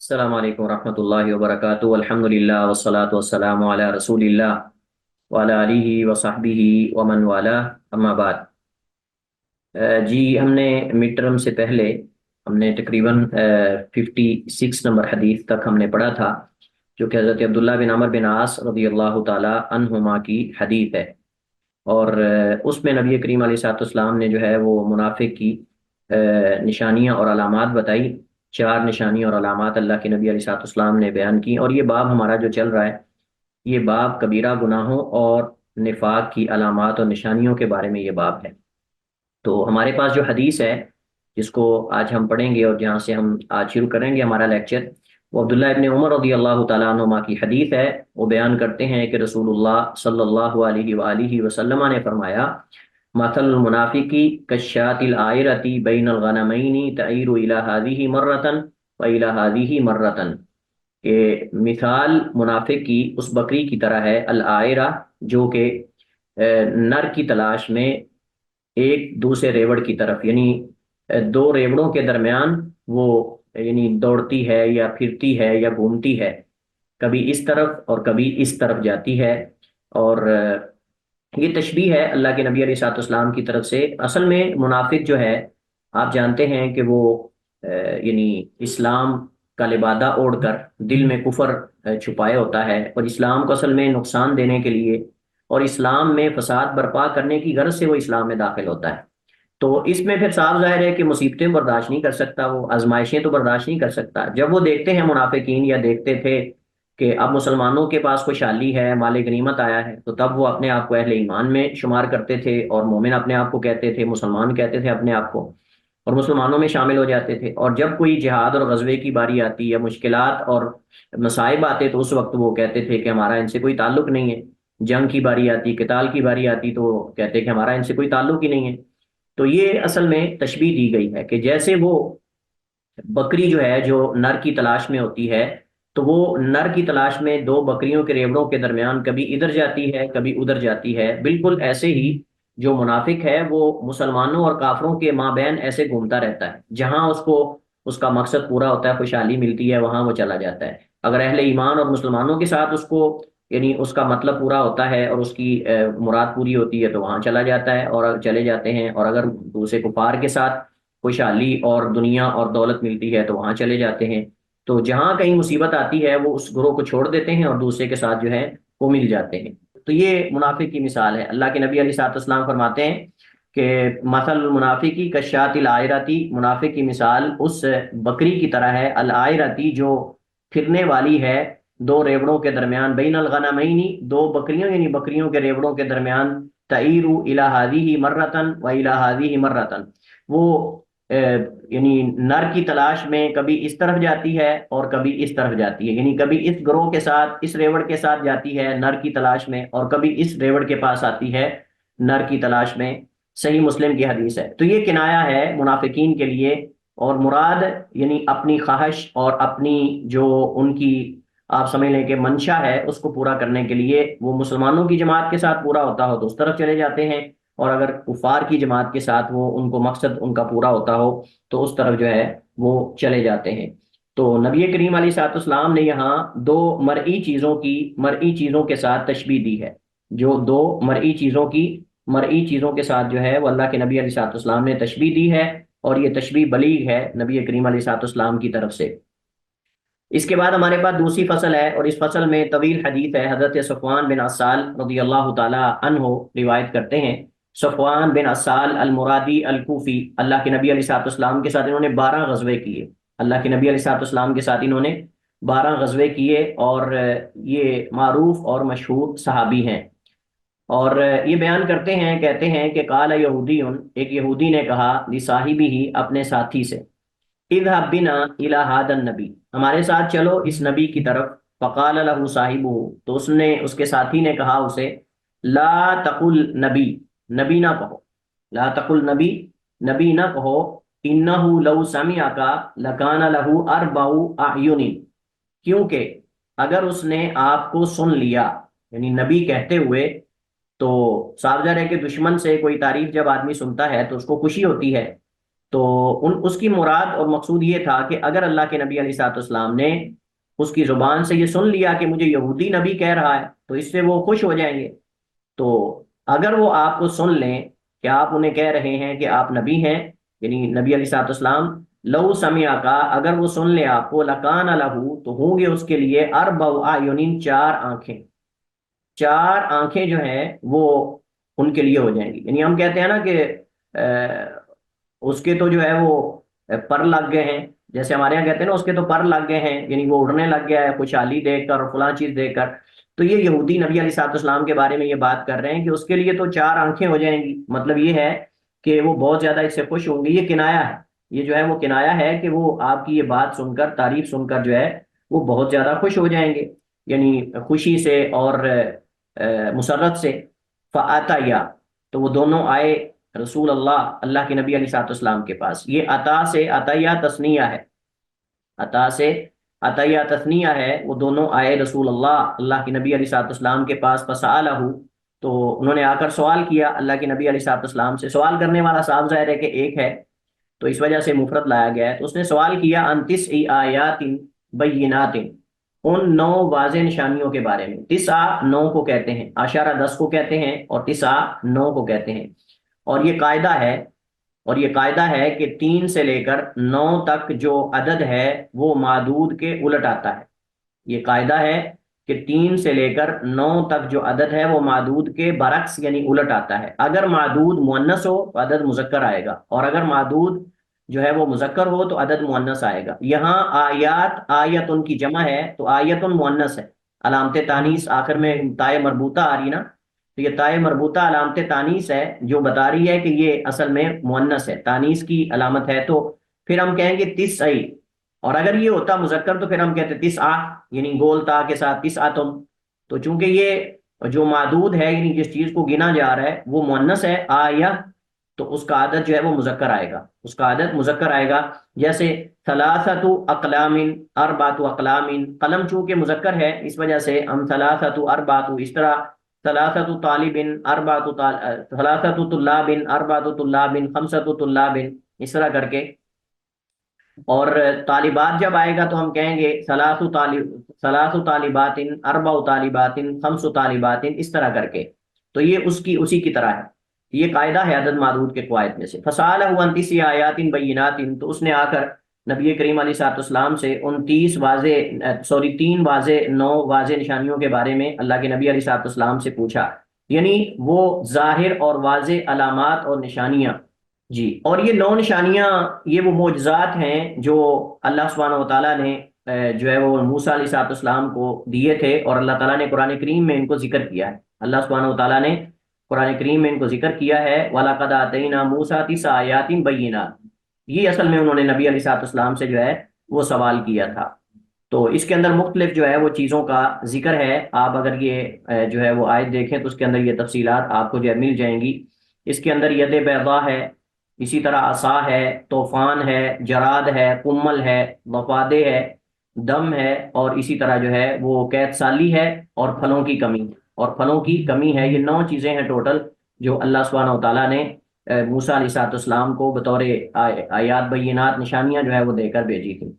السلام علیکم ورحمۃ اللہ وبرکاتہ الحمدللہ والصلاۃ والسلام علی رسول اللہ وعلی آلہ وصحبہ ومن والاه اما بعد۔ جی ہم نے مڈ ٹرم سے پہلے ہم نے تقریباً 56 نمبر حدیث تک ہم نے پڑھا تھا، جو کہ حضرت عبداللہ بن عمر بن عاص رضی اللہ تعالی عنہما کی حدیث ہے، اور اس میں نبی کریم علیہ الصلوۃ والسلام نے جو ہے وہ منافق کی نشانیاں اور علامات بتائی۔ 4 نشانیاں اور علامات اللہ کے نبی علیہ الصلوۃ والسلام نے بیان کی، اور یہ باب ہمارا جو چل رہا ہے، یہ باب کبیرہ گناہوں اور نفاق کی علامات اور نشانیوں کے بارے میں یہ باب ہے۔ تو ہمارے پاس جو حدیث ہے جس کو آج ہم پڑھیں گے اور جہاں سے ہم آج شروع کریں گے ہمارا لیکچر، وہ عبداللہ ابن عمر رضی اللہ تعالیٰ عنہما کی حدیث ہے۔ وہ بیان کرتے ہیں کہ رسول اللہ صلی اللہ علیہ وآلہ وسلم نے فرمایا، مثل المنافقی کالشاة العائرة بین الغنمین تعیر الی ہذہ مرۃ و الی ہذہ مرۃ، کہ مثال منافق کی اس بکری کی طرح ہے، العائرہ جو کہ نر کی تلاش میں ایک دوسرے ریوڑ کی طرف، یعنی دو ریوڑوں کے درمیان وہ یعنی دوڑتی ہے یا پھرتی ہے یا گھومتی ہے، کبھی اس طرف اور کبھی اس طرف جاتی ہے۔ اور یہ تشبیہ ہے اللہ کے نبی علیہ الصلوۃ والسلام کی طرف سے۔ اصل میں منافق جو ہے، آپ جانتے ہیں کہ وہ یعنی اسلام کا لبادہ اوڑھ کر دل میں کفر چھپائے ہوتا ہے، اور اسلام کو اصل میں نقصان دینے کے لیے اور اسلام میں فساد برپا کرنے کی غرض سے وہ اسلام میں داخل ہوتا ہے۔ تو اس میں پھر صاف ظاہر ہے کہ مصیبتیں برداشت نہیں کر سکتا، وہ آزمائشیں تو برداشت نہیں کر سکتا۔ جب وہ دیکھتے ہیں منافقین، یا دیکھتے تھے کہ اب مسلمانوں کے پاس خوشحالی ہے، مال غنیمت آیا ہے، تو تب وہ اپنے آپ کو اہل ایمان میں شمار کرتے تھے، اور مومن اپنے آپ کو کہتے تھے، مسلمان کہتے تھے اپنے آپ کو، اور مسلمانوں میں شامل ہو جاتے تھے۔ اور جب کوئی جہاد اور غزوے کی باری آتی یا مشکلات اور مصائب آتے تو اس وقت وہ کہتے تھے کہ ہمارا ان سے کوئی تعلق نہیں ہے۔ جنگ کی باری آتی، قتال کی باری آتی، تو کہتے کہ ہمارا ان سے کوئی تعلق ہی نہیں ہے۔ تو یہ اصل میں تشبیہ دی گئی ہے کہ جیسے وہ بکری جو ہے جو نر کی تلاش میں ہوتی ہے، تو وہ نر کی تلاش میں دو بکریوں کے ریوڑوں کے درمیان کبھی ادھر جاتی ہے کبھی ادھر جاتی ہے، بالکل ایسے ہی جو منافق ہے وہ مسلمانوں اور کافروں کے مابین ایسے گھومتا رہتا ہے، جہاں اس کو اس کا مقصد پورا ہوتا ہے، خوشحالی ملتی ہے، وہاں وہ چلا جاتا ہے۔ اگر اہل ایمان اور مسلمانوں کے ساتھ اس کو یعنی اس کا مطلب پورا ہوتا ہے اور اس کی مراد پوری ہوتی ہے تو وہاں چلا جاتا ہے اور چلے جاتے ہیں، اور اگر دوسرے کفار کے ساتھ خوشحالی اور دنیا اور دولت ملتی ہے تو وہاں چلے جاتے ہیں۔ تو جہاں کہیں مصیبت آتی ہے وہ اس گروہ کو چھوڑ دیتے ہیں اور دوسرے کے ساتھ جو ہے وہ مل جاتے ہیں۔ تو یہ منافق کی مثال ہے۔ اللہ کے نبی علیہ الصلوۃ والسلام فرماتے ہیں کہ مثل المنافقی کالشاة العائرۃ، منافق کی مثال اس بکری کی طرح ہے، العائرۃ جو پھرنے والی ہے دو ریوڑوں کے درمیان، بین الغنمین دو بکریوں یعنی بکریوں کے ریوڑوں کے درمیان، تعیر الی ہذہ مرۃ و الی ہذہ مرۃ، وہ یعنی نر کی تلاش میں کبھی اس طرف جاتی ہے اور کبھی اس طرف جاتی ہے، یعنی کبھی اس گروہ کے ساتھ اس ریوڑ کے ساتھ جاتی ہے نر کی تلاش میں، اور کبھی اس ریوڑ کے پاس آتی ہے نر کی تلاش میں۔ صحیح مسلم کی حدیث ہے۔ تو یہ کنایا ہے منافقین کے لیے، اور مراد یعنی اپنی خواہش اور اپنی جو ان کی آپ سمجھ لیں کہ منشا ہے اس کو پورا کرنے کے لیے وہ مسلمانوں کی جماعت کے ساتھ پورا ہوتا ہو تو اس طرف چلے جاتے ہیں، اور اگر کفار کی جماعت کے ساتھ وہ ان کو مقصد ان کا پورا ہوتا ہو تو اس طرف جو ہے وہ چلے جاتے ہیں۔ تو نبی کریم علیہ الصلوۃ والسلام نے یہاں دو مرئی چیزوں کے ساتھ تشبیہ دی ہے، جو دو مرئی چیزوں کے ساتھ جو ہے وہ اللہ کے نبی علیہ الصلوۃ والسلام نے تشبیہ دی ہے، اور یہ تشبیہ بلیغ ہے نبی کریم علیہ الصلوۃ والسلام کی طرف سے۔ اس کے بعد ہمارے پاس دوسری فصل ہے، اور اس فصل میں طویل حدیث ہے۔ حضرت صفوان بن عسال رضی اللہ تعالی عنہ روایت کرتے ہیں، صفوان بن عسال المرادی الکوفی، اللہ کے نبی علیہ الصلوۃ والسلام کے ساتھ انہوں نے 12 غزوے کیے، اللہ کے نبی علیہ الصلوۃ والسلام کے ساتھ انہوں نے 12 غزوے کیے، اور یہ معروف اور مشہور صحابی ہیں۔ اور یہ بیان کرتے ہیں، کہتے ہیں کہ قال یہودی، ایک یہودی نے کہا لصاحبہ ہی، اپنے ساتھی سے، اذهب بنا الى هذا النبی، ہمارے ساتھ چلو اس نبی کی طرف۔ فقال له صاحبہ، تو اس کے ساتھی نے کہا اسے، لا تقل نبی، نبی نہ کہو، لا تقل نبی، نبی نہ کہو، انہ لو سمعک لکان له 4 اعین، کیونکہ اگر اس نے آپ کو سن لیا، یعنی نبی کہتے ہوئے، تو صاف ظاہر ہے کہ دشمن سے کوئی تعریف جب آدمی سنتا ہے تو اس کو خوشی ہوتی ہے، تو اس کی مراد اور مقصود یہ تھا کہ اگر اللہ کے نبی علیہ الصلوۃ والسلام نے اس کی زبان سے یہ سن لیا کہ مجھے یہودی نبی کہہ رہا ہے تو اس سے وہ خوش ہو جائیں گے. تو اگر وہ آپ کو سن لیں کہ آپ انہیں کہہ رہے ہیں کہ آپ نبی ہیں، یعنی نبی علیہ الصلوۃ والسلام، لو سمع کا، اگر وہ سن لے آپ کو، لکان لہو، تو ہوں گے اس کے لیے اربع اعین، چار آنکھیں. چار آنکھیں جو ہیں وہ ان کے لیے ہو جائیں گی. یعنی ہم کہتے ہیں نا کہ اس کے تو جو ہے وہ پر لگ گئے ہیں، جیسے ہمارے یہاں کہتے ہیں نا اس کے تو پر لگ گئے ہیں، یعنی وہ اڑنے لگ گیا ہے خوشحالی دیکھ کر اور فلاں چیز دیکھ کر. تو یہ یہودی نبی علیہ الصلوۃ والسلام کے بارے میں یہ بات کر رہے ہیں کہ اس کے لیے تو چار آنکھیں ہو جائیں گی. مطلب یہ ہے کہ وہ بہت زیادہ اس سے خوش ہوں گے. یہ کنایا ہے، یہ جو ہے وہ کنایا ہے کہ وہ آپ کی یہ بات سن کر، تعریف سن کر جو ہے وہ بہت زیادہ خوش ہو جائیں گے، یعنی خوشی سے اور مسرت سے. فَأَتَيَا، تو وہ دونوں آئے رسول اللہ، اللہ کے نبی علیہ الصلوۃ والسلام کے پاس. یہ عطا سے عطیہ تثنیہ ہے، عطا سے عطیہ تثنیہ ہے. وہ دونوں آئے رسول اللہ، اللہ کے نبی علیہ الصلوۃ والسلام کے پاس. فسألہ، تو انہوں نے آ کر سوال کیا اللہ کے نبی علیہ الصلوۃ والسلام سے. سوال کرنے والا صاحب ظاہر ہے کہ ایک ہے، تو اس وجہ سے مفرد لایا گیا ہے. تو اس نے سوال کیا ان تسع آیات بینات، ان 9 واضح نشانیوں کے بارے میں. تسع 9 کو کہتے ہیں، اشارہ 10 کو کہتے ہیں، اور تسع 9 کو کہتے ہیں. اور یہ قاعدہ ہے، اور یہ قاعدہ ہے کہ 3 سے لے کر 9 تک جو عدد ہے وہ معدود کے الٹ آتا ہے. یہ قاعدہ ہے کہ 3 سے لے کر 9 تک جو عدد ہے وہ معدود کے برعکس یعنی الٹ آتا ہے. اگر معدود مؤنث ہو تو عدد مذکر آئے گا، اور اگر معدود جو ہے وہ مذکر ہو تو عدد مؤنث آئے گا. یہاں آیات، آیت ان کی جمع ہے تو آیت مؤنث ہے. علامت تانیث آخر میں تائے مربوطہ آ رہی نا، تو یہ تائے مربوطہ علامت تانیث ہے جو بتا رہی ہے کہ یہ اصل میں مؤنث ہے، تانیث کی علامت ہے. تو پھر ہم کہیں گے تسعی، اور اگر یہ ہوتا مذکر تو پھر ہم کہتے تسعہ، یعنی گول تا کے ساتھ تسعتم. تو چونکہ یہ جو معدود ہے یعنی جس چیز کو گنا جا رہا ہے وہ مؤنث ہے آیا، تو اس کا عدد جو ہے وہ مذکر آئے گا، اس کا عدد مذکر آئے گا. جیسے ثلاثت اقلام، اربعۃ اقلام، قلم چونکہ مذکر ہے اس وجہ سے ہم ثلاثت اربعۃ، اس طرح ثلاثت طالب اربعۃ ثلاثت طلاب اربعۃ طلاب خمسۃ طلاب، اس طرح کر کے. اور طالبات جب آئے گا تو ہم کہیں گے ثلاث طالبات اربع طالبات خمس طالبات، اس طرح کر کے. تو یہ اسی کی طرح ہے. یہ قاعدہ ہے عدد معدود کے قواعد میں سے. فسالہ عن تسع آیات بینات، تو اس نے آ کر نبی کریم علیہ الصلوۃ والسلام سے ان 3 واضح 9 واضح نشانیوں کے بارے میں اللہ کے نبی علیہ الصلوۃ والسلام سے پوچھا، یعنی وہ ظاہر اور واضح علامات اور نشانیاں. جی، اور یہ 9 نشانیاں یہ وہ معجزات ہیں جو اللہ سبحانہ و تعالیٰ نے جو ہے وہ موسیٰ علیہ الصلوۃ والسلام کو دیے تھے، اور اللہ تعالیٰ نے قرآن کریم میں ان کو ذکر کیا ہے. اللہ سبحانہ و تعالیٰ نے قرآن کریم میں ان کو ذکر کیا ہے. وَلَقَدْ آتَيْنَا مُوسَىٰ 9 آیات بینات. یہ اصل میں انہوں نے نبی علیہ الصلوۃ والسلام سے جو ہے وہ سوال کیا تھا. تو اس کے اندر مختلف جو ہے وہ چیزوں کا ذکر ہے. آپ اگر یہ جو ہے وہ آیت دیکھیں تو اس کے اندر یہ تفصیلات آپ کو جو ہے مل جائیں گی. اس کے اندر ید بیضا ہے، اسی طرح عصا ہے، طوفان ہے، جراد ہے، قمل ہے، وفادے ہے، دم ہے، اور اسی طرح جو ہے وہ قید سالی ہے، اور پھلوں کی کمی، اور پھلوں کی کمی ہے. یہ 9 چیزیں ہیں ٹوٹل جو اللہ سبحانہ و تعالیٰ نے موسیٰ علیہ الصلوۃ والسلام کو بطور آیات بینات نشانیاں جو ہے وہ دے کر بھیجی تھی.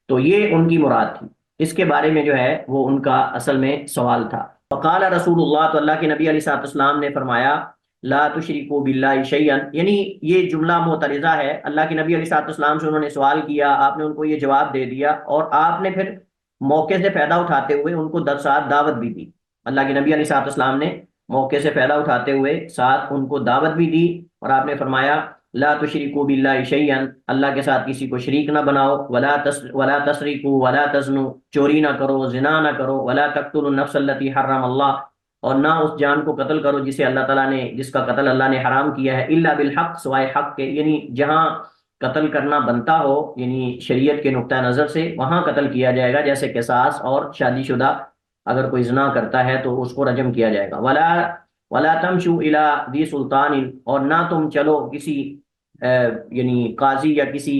تو یہ ان کی مراد تھی. اس کے بارے میں جو ہے وہ ان کا اصل میں سوال تھا. فقال رسول اللہ، تو اللہ کے نبی علیہ الصلوۃ والسلام نے فرمایا لا تشرکوا باللہ شیئا، یعنی یہ جملہ معترضہ ہے. اللہ کے نبی علیہ الصلوۃ والسلام سے انہوں نے سوال کیا، آپ نے ان کو یہ جواب دے دیا، اور آپ نے پھر موقع سے فائدہ اٹھاتے ہوئے ان کو ساتھ دعوت بھی دی. اللہ کے نبی علیہ الصلوۃ والسلام نے موقع سے فائدہ اٹھاتے ہوئے ساتھ ان کو دعوت بھی دی، اور آپ نے فرمایا لا تشرکوا باللہ شیئا، اللہ کے ساتھ کسی کو شریک نہ بناؤ. ولا تسرقوا ولا تزنوا، چوری نہ کرو، زنا نہ کرو. ولا تقتلوا النفس التي حرم اللہ، اور نہ اس جان کو قتل کرو جسے اللہ تعالیٰ نے، جس کا قتل اللہ نے حرام کیا ہے. الا بالحق، سوائے حق کے، یعنی جہاں قتل کرنا بنتا ہو یعنی شریعت کے نقطہ نظر سے وہاں قتل کیا جائے گا، جیسے قصاص، اور شادی شدہ اگر کوئی زنا کرتا ہے تو اس کو رجم کیا جائے گا. ولا تمشوا الى ذی سلطان، اور نہ تم چلو کسی یعنی قاضی یا کسی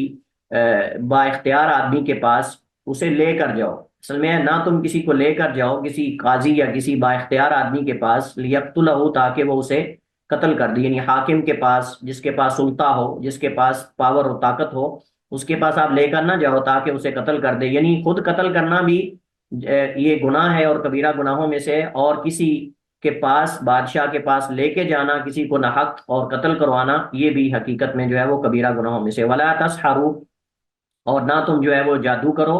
با اختیار آدمی کے پاس، اسے لے کر جاؤ. اصل میں نہ تم کسی کو لے کر جاؤ کسی قاضی یا کسی با اختیار آدمی کے پاس، لیقتلہ، تاکہ وہ اسے قتل کر دی، یعنی حاکم کے پاس، جس کے پاس سلطہ ہو، جس کے پاس پاور اور طاقت ہو، اس کے پاس آپ لے کر نہ جاؤ تاکہ اسے قتل کر دے، یعنی خود قتل کرنا بھی یہ گناہ ہے اور کبیرہ گناہوں میں سے، اور کسی کے پاس، بادشاہ کے پاس لے کے جانا کسی کو ناحق اور قتل کروانا، یہ بھی حقیقت میں جو ہے وہ کبیرہ گناہوں میں سے۔ ولا تسحروا، اور نہ تم جو ہے وہ جادو کرو،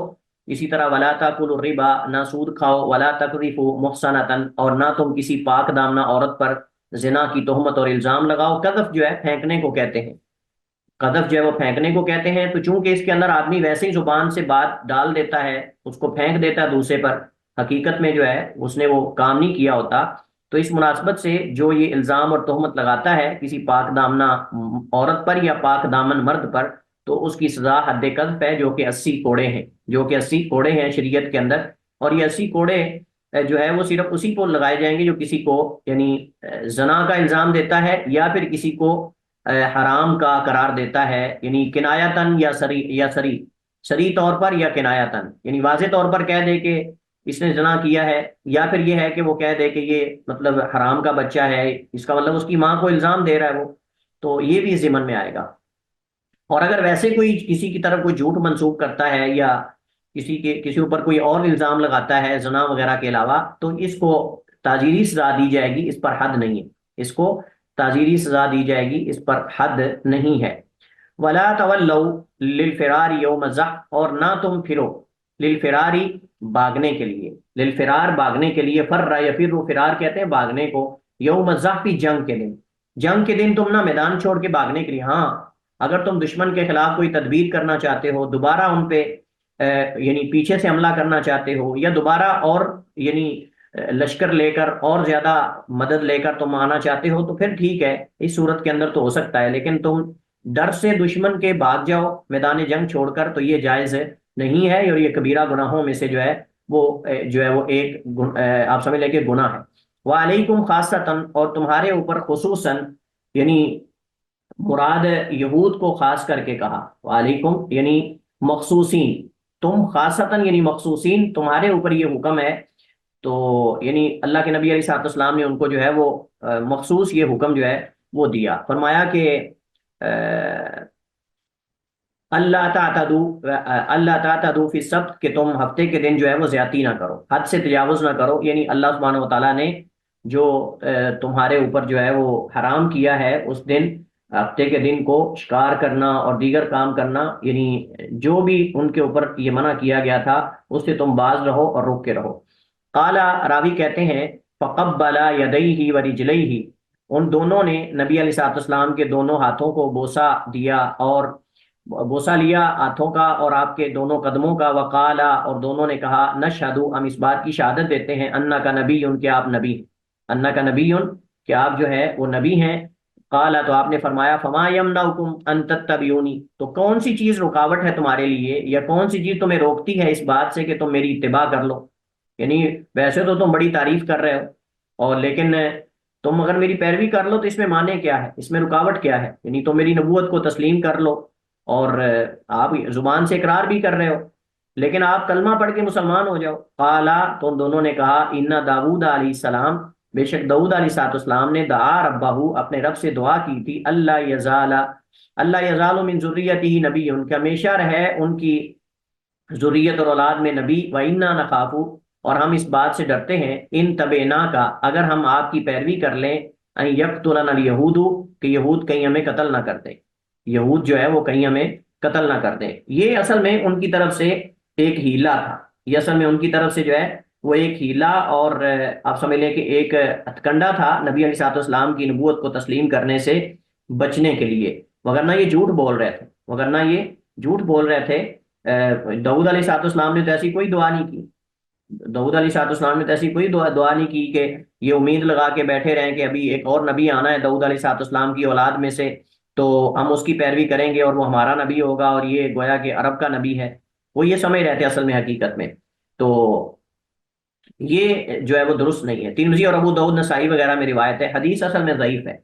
اسی طرح ولا تاکلوا الربا، نہ سود کھاؤ، ولا تقذفوا محصنۃ، اور نہ تم کسی پاک دامنہ عورت پر زنا کی تہمت اور الزام لگاؤ۔ قذف جو ہے پھینکنے کو کہتے ہیں، قذف جو ہے وہ پھینکنے کو کہتے ہیں، تو چونکہ اس کے اندر آدمی ویسے ہی زبان سے بات ڈال دیتا ہے، اس کو پھینک دیتا ہے دوسرے پر، حقیقت میں جو ہے اس نے وہ کام نہیں کیا ہوتا، تو اس مناسبت سے جو یہ الزام اور تہمت لگاتا ہے کسی پاک دامنہ عورت پر یا پاک دامن مرد پر، تو اس کی سزا حد قذف ہے، جو کہ 80 کوڑے ہیں، جو کہ 80 کوڑے ہیں شریعت کے اندر۔ اور یہ 80 کوڑے جو ہے وہ صرف اسی کو لگائے جائیں گے جو کسی کو یعنی زنا کا الزام دیتا ہے، یا پھر کسی کو حرام کا قرار دیتا ہے، یعنی کنایتن یا سری، یا سری سری طور پر، یا کنایتن یعنی واضح طور پر کہہ دے کہ اس نے زنا کیا ہے، یا پھر یہ ہے کہ وہ کہہ دے کہ یہ مطلب حرام کا بچہ ہے، اس کا مطلب اس کی ماں کو الزام دے رہا ہے وہ، تو یہ بھی ضمن میں آئے گا۔ اور اگر ویسے کوئی کسی کی طرف کوئی جھوٹ منسوب کرتا ہے، یا کسی اوپر کوئی اور الزام لگاتا ہے زنا وغیرہ کے علاوہ، تو اس کو تعزیری سزا دی جائے گی، اس پر حد نہیں ہے، اس کو تعزیری سزا دی جائے گی، اس پر حد نہیں ہے۔ ولا تولوا للفرار یوم الزحف، اور نہ تم پھرو، للفراری بھاگنے کے لیے، للفرار بھاگنے کے لیے، فر یفر، فرار کہتے ہیں بھاگنے کو، یوم الزحف جنگ کے دن، جنگ کے دن تم نہ میدان چھوڑ کے بھاگنے کے لیے، ہاں اگر تم دشمن کے خلاف کوئی تدبیر کرنا چاہتے ہو، دوبارہ ان پہ یعنی پیچھے سے حملہ کرنا چاہتے ہو، یا دوبارہ اور یعنی لشکر لے کر اور زیادہ مدد لے کر تم آنا چاہتے ہو، تو پھر ٹھیک ہے، اس صورت کے اندر تو ہو سکتا ہے، لیکن تم ڈر سے دشمن کے بھاگ جاؤ میدان جنگ چھوڑ کر، تو یہ جائز نہیں ہے، اور یہ کبیرہ گناہوں میں سے جو ہے وہ ایک آپ سمجھ لیں کہ گناہ ہے۔ وعلیکم خاصتاً، اور تمہارے اوپر خصوصاً، یعنی مراد یہود کو خاص کر کے کہا، وعلیکم یعنی مخصوصین، تم خاصتاً یعنی مخصوصین، تمہارے اوپر یہ حکم ہے، تو یعنی اللہ کے نبی علیہ الصلوۃ والسلام نے ان کو جو ہے وہ مخصوص یہ حکم جو ہے وہ دیا، فرمایا کہ اللہ تعتدوا فی السبت، کہ تم ہفتے کے دن جو ہے وہ زیادتی نہ کرو، حد سے تجاوز نہ کرو، یعنی اللہ سبحانہ و تعالیٰ نے جو تمہارے اوپر جو ہے وہ حرام کیا ہے اس دن، ہفتے کے دن کو شکار کرنا اور دیگر کام کرنا، یعنی جو بھی ان کے اوپر یہ منع کیا گیا تھا اس سے تم باز رہو اور روک کے رہو۔ قال، راوی کہتے ہیں فقبل یدیہ ورجلیہ، ان دونوں نے نبی علیہ الصلوۃ والسلام کے دونوں ہاتھوں کو بوسہ دیا، اور بوسہ لیا ہاتھوں کا اور آپ کے دونوں قدموں کا، وقالا، اور دونوں نے کہا نشہد، ہم اس بات کی شہادت دیتے ہیں، انک نبی، کہ آپ نبی، انک نبی، کہ آپ جو ہے وہ نبی ہیں۔ قالا، تو آپ نے فرمایا فما یمنعکم ان تتبعونی، تو کون سی چیز رکاوٹ ہے تمہارے لیے، یا کون سی چیز تمہیں روکتی ہے اس بات سے کہ تم میری اتباع کر لو، یعنی ویسے تو تم بڑی تعریف کر رہے ہو، اور لیکن تم اگر میری پیروی کر لو تو اس میں معنی کیا ہے، اس میں رکاوٹ کیا ہے، یعنی تم میری نبوت کو تسلیم کر لو، اور آپ زبان سے اقرار بھی کر رہے ہو، لیکن آپ کلمہ پڑھ کے مسلمان ہو جاؤ۔ قالا، تو ان دونوں نے کہا ان داؤد علیہ السلام، بے شک داؤد علیہ السلام نے دعا ربہ، اپنے رب سے دعا کی تھی، اللہ یزال من ذریتہ نبی، کہ ہمیشہ رہے ان کی ذریت اور اولاد میں نبی، وَإِنَّا نَخَافُ، اور ہم اس بات سے ڈرتے ہیں، ان تبعنا کا، اگر ہم آپ کی پیروی کر لیں، ان یقتلنا الیہود، کہ یہود کہیں ہمیں قتل نہ کر دیں، یہود جو ہے وہ کہیں ہمیں قتل نہ کر دیں۔ یہ اصل میں ان کی طرف سے ایک ہیلا تھا، یہ اصل میں ان کی طرف سے جو ہے وہ ایک ہیلا، اور آپ سمجھ لیں کہ ایک ہتھکنڈا تھا نبی علیہ الصلوۃ والسلام کی نبوت کو تسلیم کرنے سے بچنے کے لیے، وگرنہ یہ جھوٹ بول رہے تھے، وگرنہ یہ جھوٹ بول رہے تھے۔ داؤد علیہ الصلوۃ والسلام نے تو ایسی کوئی دعا نہیں کی، داؤد علیہ الصلوۃ والسلام نے تو ایسی کوئی دعا نہیں کی کہ یہ امید لگا کے بیٹھے رہیں کہ ابھی ایک اور نبی آنا ہے داؤد علیہ الصلوۃ والسلام کی اولاد میں سے، تو ہم اس کی پیروی کریں گے اور وہ ہمارا نبی ہوگا، اور یہ گویا کہ عرب کا نبی ہے، وہ یہ سمجھ رہے تھے اصل میں حقیقت میں، تو یہ جو ہے وہ درست نہیں ہے۔ ترمذی اور ابو داؤد نسائی وغیرہ میں روایت ہے، حدیث اصل میں ضعیف ہے،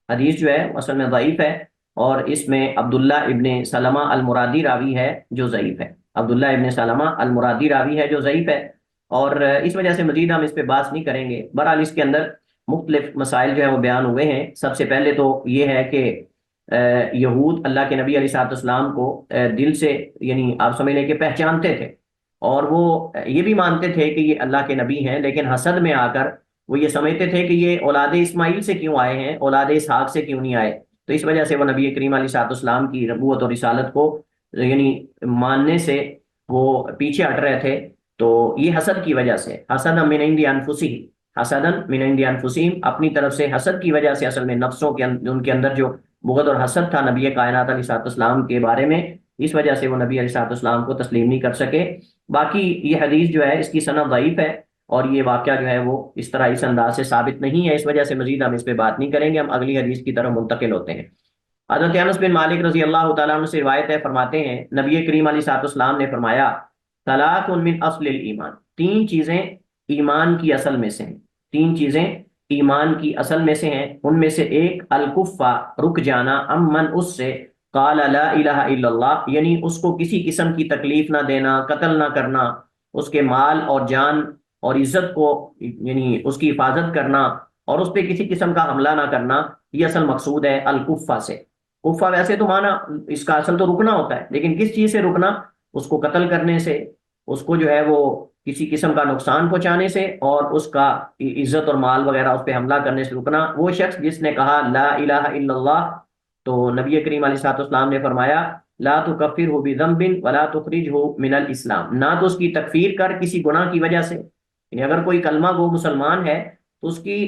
حدیث جو ہے اصل میں ضعیف ہے، اور اس میں عبداللہ ابن سلمہ المرادی راوی ہے جو ضعیف ہے، عبداللہ ابن سلمہ المرادی راوی ہے جو ضعیف ہے، اور اس وجہ سے مزید ہم اس پہ بحث نہیں کریں گے۔ بہرحال اس کے اندر مختلف مسائل جو ہے وہ بیان ہوئے ہیں۔ سب سے پہلے تو یہ ہے کہ یہود اللہ کے نبی علیہ الصلوۃ والسلام کو دل سے، یعنی آپ سمجھ لیں کہ پہچانتے تھے، اور وہ یہ بھی مانتے تھے کہ یہ اللہ کے نبی ہیں، لیکن حسد میں آ کر وہ یہ سمجھتے تھے کہ یہ اولاد اسماعیل سے کیوں آئے ہیں، اولاد اسحاق سے کیوں نہیں آئے۔ تو اس وجہ سے وہ نبی کریم علیہ الصلوۃ والسلام کی نبوت اور رسالت کو یعنی ماننے سے وہ پیچھے ہٹ رہے تھے۔ تو یہ حسد کی وجہ سے، حسد من عند انفسہم، حسد من عند انفسہم، اپنی طرف سے حسد کی وجہ سے، اصل میں نفسوں کے ان کے اندر جو بغض اور حسد تھا نبی کائنات علیہ الصلوۃ والسلام کے بارے میں، اس وجہ سے وہ نبی علیہ الصلوۃ والسلام کو تسلیم نہیں کر سکے۔ باقی یہ حدیث جو ہے اس کی سند ضعیف ہے، اور یہ واقعہ جو ہے وہ اس طرح اس انداز سے ثابت نہیں ہے، اس وجہ سے مزید ہم اس پہ بات نہیں کریں گے، ہم اگلی حدیث کی طرف منتقل ہوتے ہیں۔ حضرت انس بن مالک رضی اللہ تعالیٰ عنہ سے روایت ہے، فرماتے ہیں نبی کریم علیہ الصلوۃ والسلام نے فرمایا ثلاث من اصل الایمان، تین چیزیں ایمان کی اصل میں سے ہیں، تین چیزیں ایمان کی اصل میں سے ہیں، ان میں سے ایک الکفہ، رک جانا، امن اس سے، قال لا الہ الا اللہ، یعنی اس کو کسی قسم کی تکلیف نہ دینا، قتل نہ کرنا، اس کے مال اور جان اور عزت کو یعنی اس کی حفاظت کرنا، اور اس پہ کسی قسم کا حملہ نہ کرنا، یہ اصل مقصود ہے الکفہ سے۔ کفہ ویسے تو مانا اس کا اصل تو رکنا ہوتا ہے، لیکن کس چیز سے رکنا؟ اس کو قتل کرنے سے، اس کو جو ہے وہ کسی قسم کا نقصان پہنچانے سے، اور اس کا عزت اور مال وغیرہ اس پہ حملہ کرنے سے رکنا۔ وہ شخص جس نے کہا لا الہ الا اللہ، تو نبی کریم علیہ الصلوۃ والسلام نے فرمایا لا تکفرہ بذنب ولا تخرجہ من الاسلام، نہ تو اس کی تکفیر کر کسی گناہ کی وجہ سے، یعنی اگر کوئی کلمہ گو مسلمان ہے تو اس کی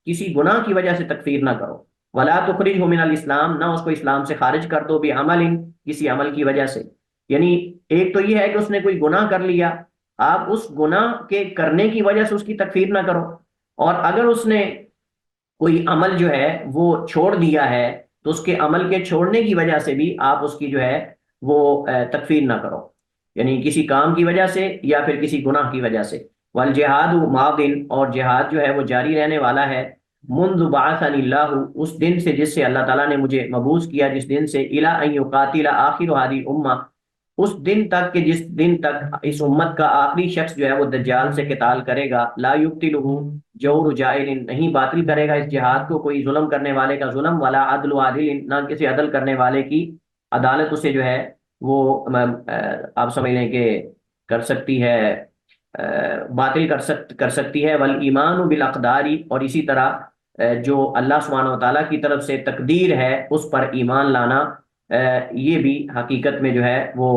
کسی گناہ کی وجہ سے تکفیر نہ کرو، ولا تخرجہ من الاسلام، نہ اس کو اسلام سے خارج کر دو، بعمل، کسی عمل کی وجہ سے۔ یعنی ایک تو یہ ہے کہ اس نے کوئی گناہ کر لیا، آپ اس گناہ کے کرنے کی وجہ سے اس کی تکفیر نہ کرو، اور اگر اس نے کوئی عمل جو ہے وہ چھوڑ دیا ہے تو اس کے عمل کے چھوڑنے کی وجہ سے بھی آپ اس کی جو ہے وہ تکفیر نہ کرو، یعنی کسی کام کی وجہ سے یا پھر کسی گناہ کی وجہ سے۔ والجہاد ماض، اور جہاد جو ہے وہ جاری رہنے والا ہے، منذ بعثنی اللہ، اس دن سے جس سے اللہ تعالیٰ نے مجھے مبعوث کیا، جس دن سے، الی ان یقاتل آخر هذه الامہ، اس دن تک کہ جس دن تک اس امت کا آخری شخص جو ہے وہ دجال سے قتال کرے گا، لا یبطلہ جور جائر، نہیں باطل کرے گا اس جہاد کو کوئی ظلم کرنے والے کا ظلم، ولا عدل عادل، نہ کسی عدل کرنے والے کی عدالت اسے جو ہے وہ آپ سمجھ لیں کہ کر سکتی ہے، باطل کر سکتی ہے۔ والایمان بالاقدار، اور اسی طرح جو اللہ سبحانہ و تعالیٰ کی طرف سے تقدیر ہے اس پر ایمان لانا، یہ بھی حقیقت میں جو ہے وہ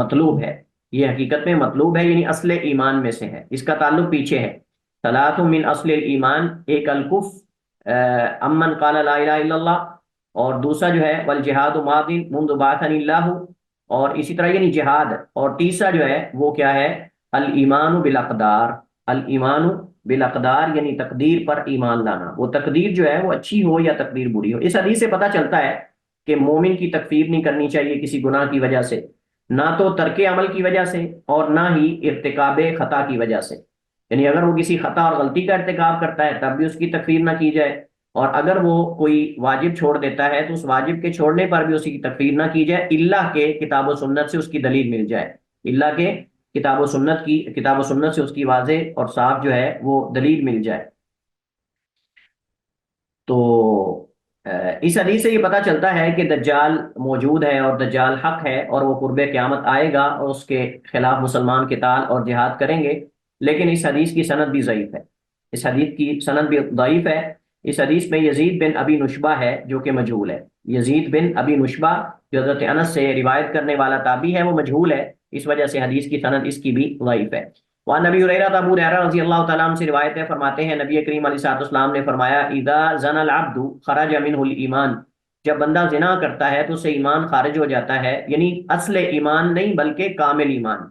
مطلوب ہے، یہ حقیقت میں مطلوب ہے، یعنی اصل ایمان میں سے ہے، اس کا تعلق پیچھے ہے۔ ثلاث من اصل ایمان، ایک الکف، امن قال لا الہ الا اللہ، اور دوسرا جو ہے والجہاد ماض منذ بعثنی اللہ، اور اسی طرح یعنی جہاد، اور تیسرا جو ہے وہ کیا ہے؟ الایمان بالاقدار، الایمان بالاقدار یعنی تقدیر پر ایمان لانا، وہ تقدیر جو ہے وہ اچھی ہو یا تقدیر بری ہو۔ اس حدیث سے پتہ چلتا ہے کہ مومن کی تکفیر نہیں کرنی چاہیے کسی گناہ کی وجہ سے، نہ تو ترک عمل کی وجہ سے، اور نہ ہی ارتکاب خطا کی وجہ سے، یعنی اگر وہ کسی خطا اور غلطی کا ارتکاب کرتا ہے تب بھی اس کی تکفیر نہ کی جائے، اور اگر وہ کوئی واجب چھوڑ دیتا ہے تو اس واجب کے چھوڑنے پر بھی اس کی تکفیر نہ کی جائے، اللہ کے کتاب و سنت سے اس کی دلیل مل جائے، اللہ کے کتاب و سنت سے اس کی واضح اور صاف جو ہے وہ دلیل مل جائے۔ تو اس حدیث سے یہ پتہ چلتا ہے کہ دجال موجود ہے اور دجال حق ہے، اور وہ قرب قیامت آئے گا اور اس کے خلاف مسلمان قتال اور جہاد کریں گے، لیکن اس حدیث کی سند بھی ضعیف ہے، اس حدیث کی سند بھی ضعیف ہے۔ اس حدیث میں یزید بن ابی نشبہ ہے جو کہ مجہول ہے، یزید بن ابی نشبہ جو حضرت انس سے روایت کرنے والا تابعی ہے وہ مجہول ہے، اس وجہ سے حدیث کی سند اس کی بھی ضعیف ہے۔ وہاں نبی ہریرہ، ابو ہریرہ رضی اللہ تعالیٰ عنہ سے روایت ہے، فرماتے ہیں نبی کریم علیہ الصلوۃ والسلام نے فرمایا اذا زنى العبد خرج منه الایمان، جب بندہ زنا کرتا ہے تو اسے ایمان خارج ہو جاتا ہے، یعنی اصل ایمان نہیں بلکہ کامل ایمان،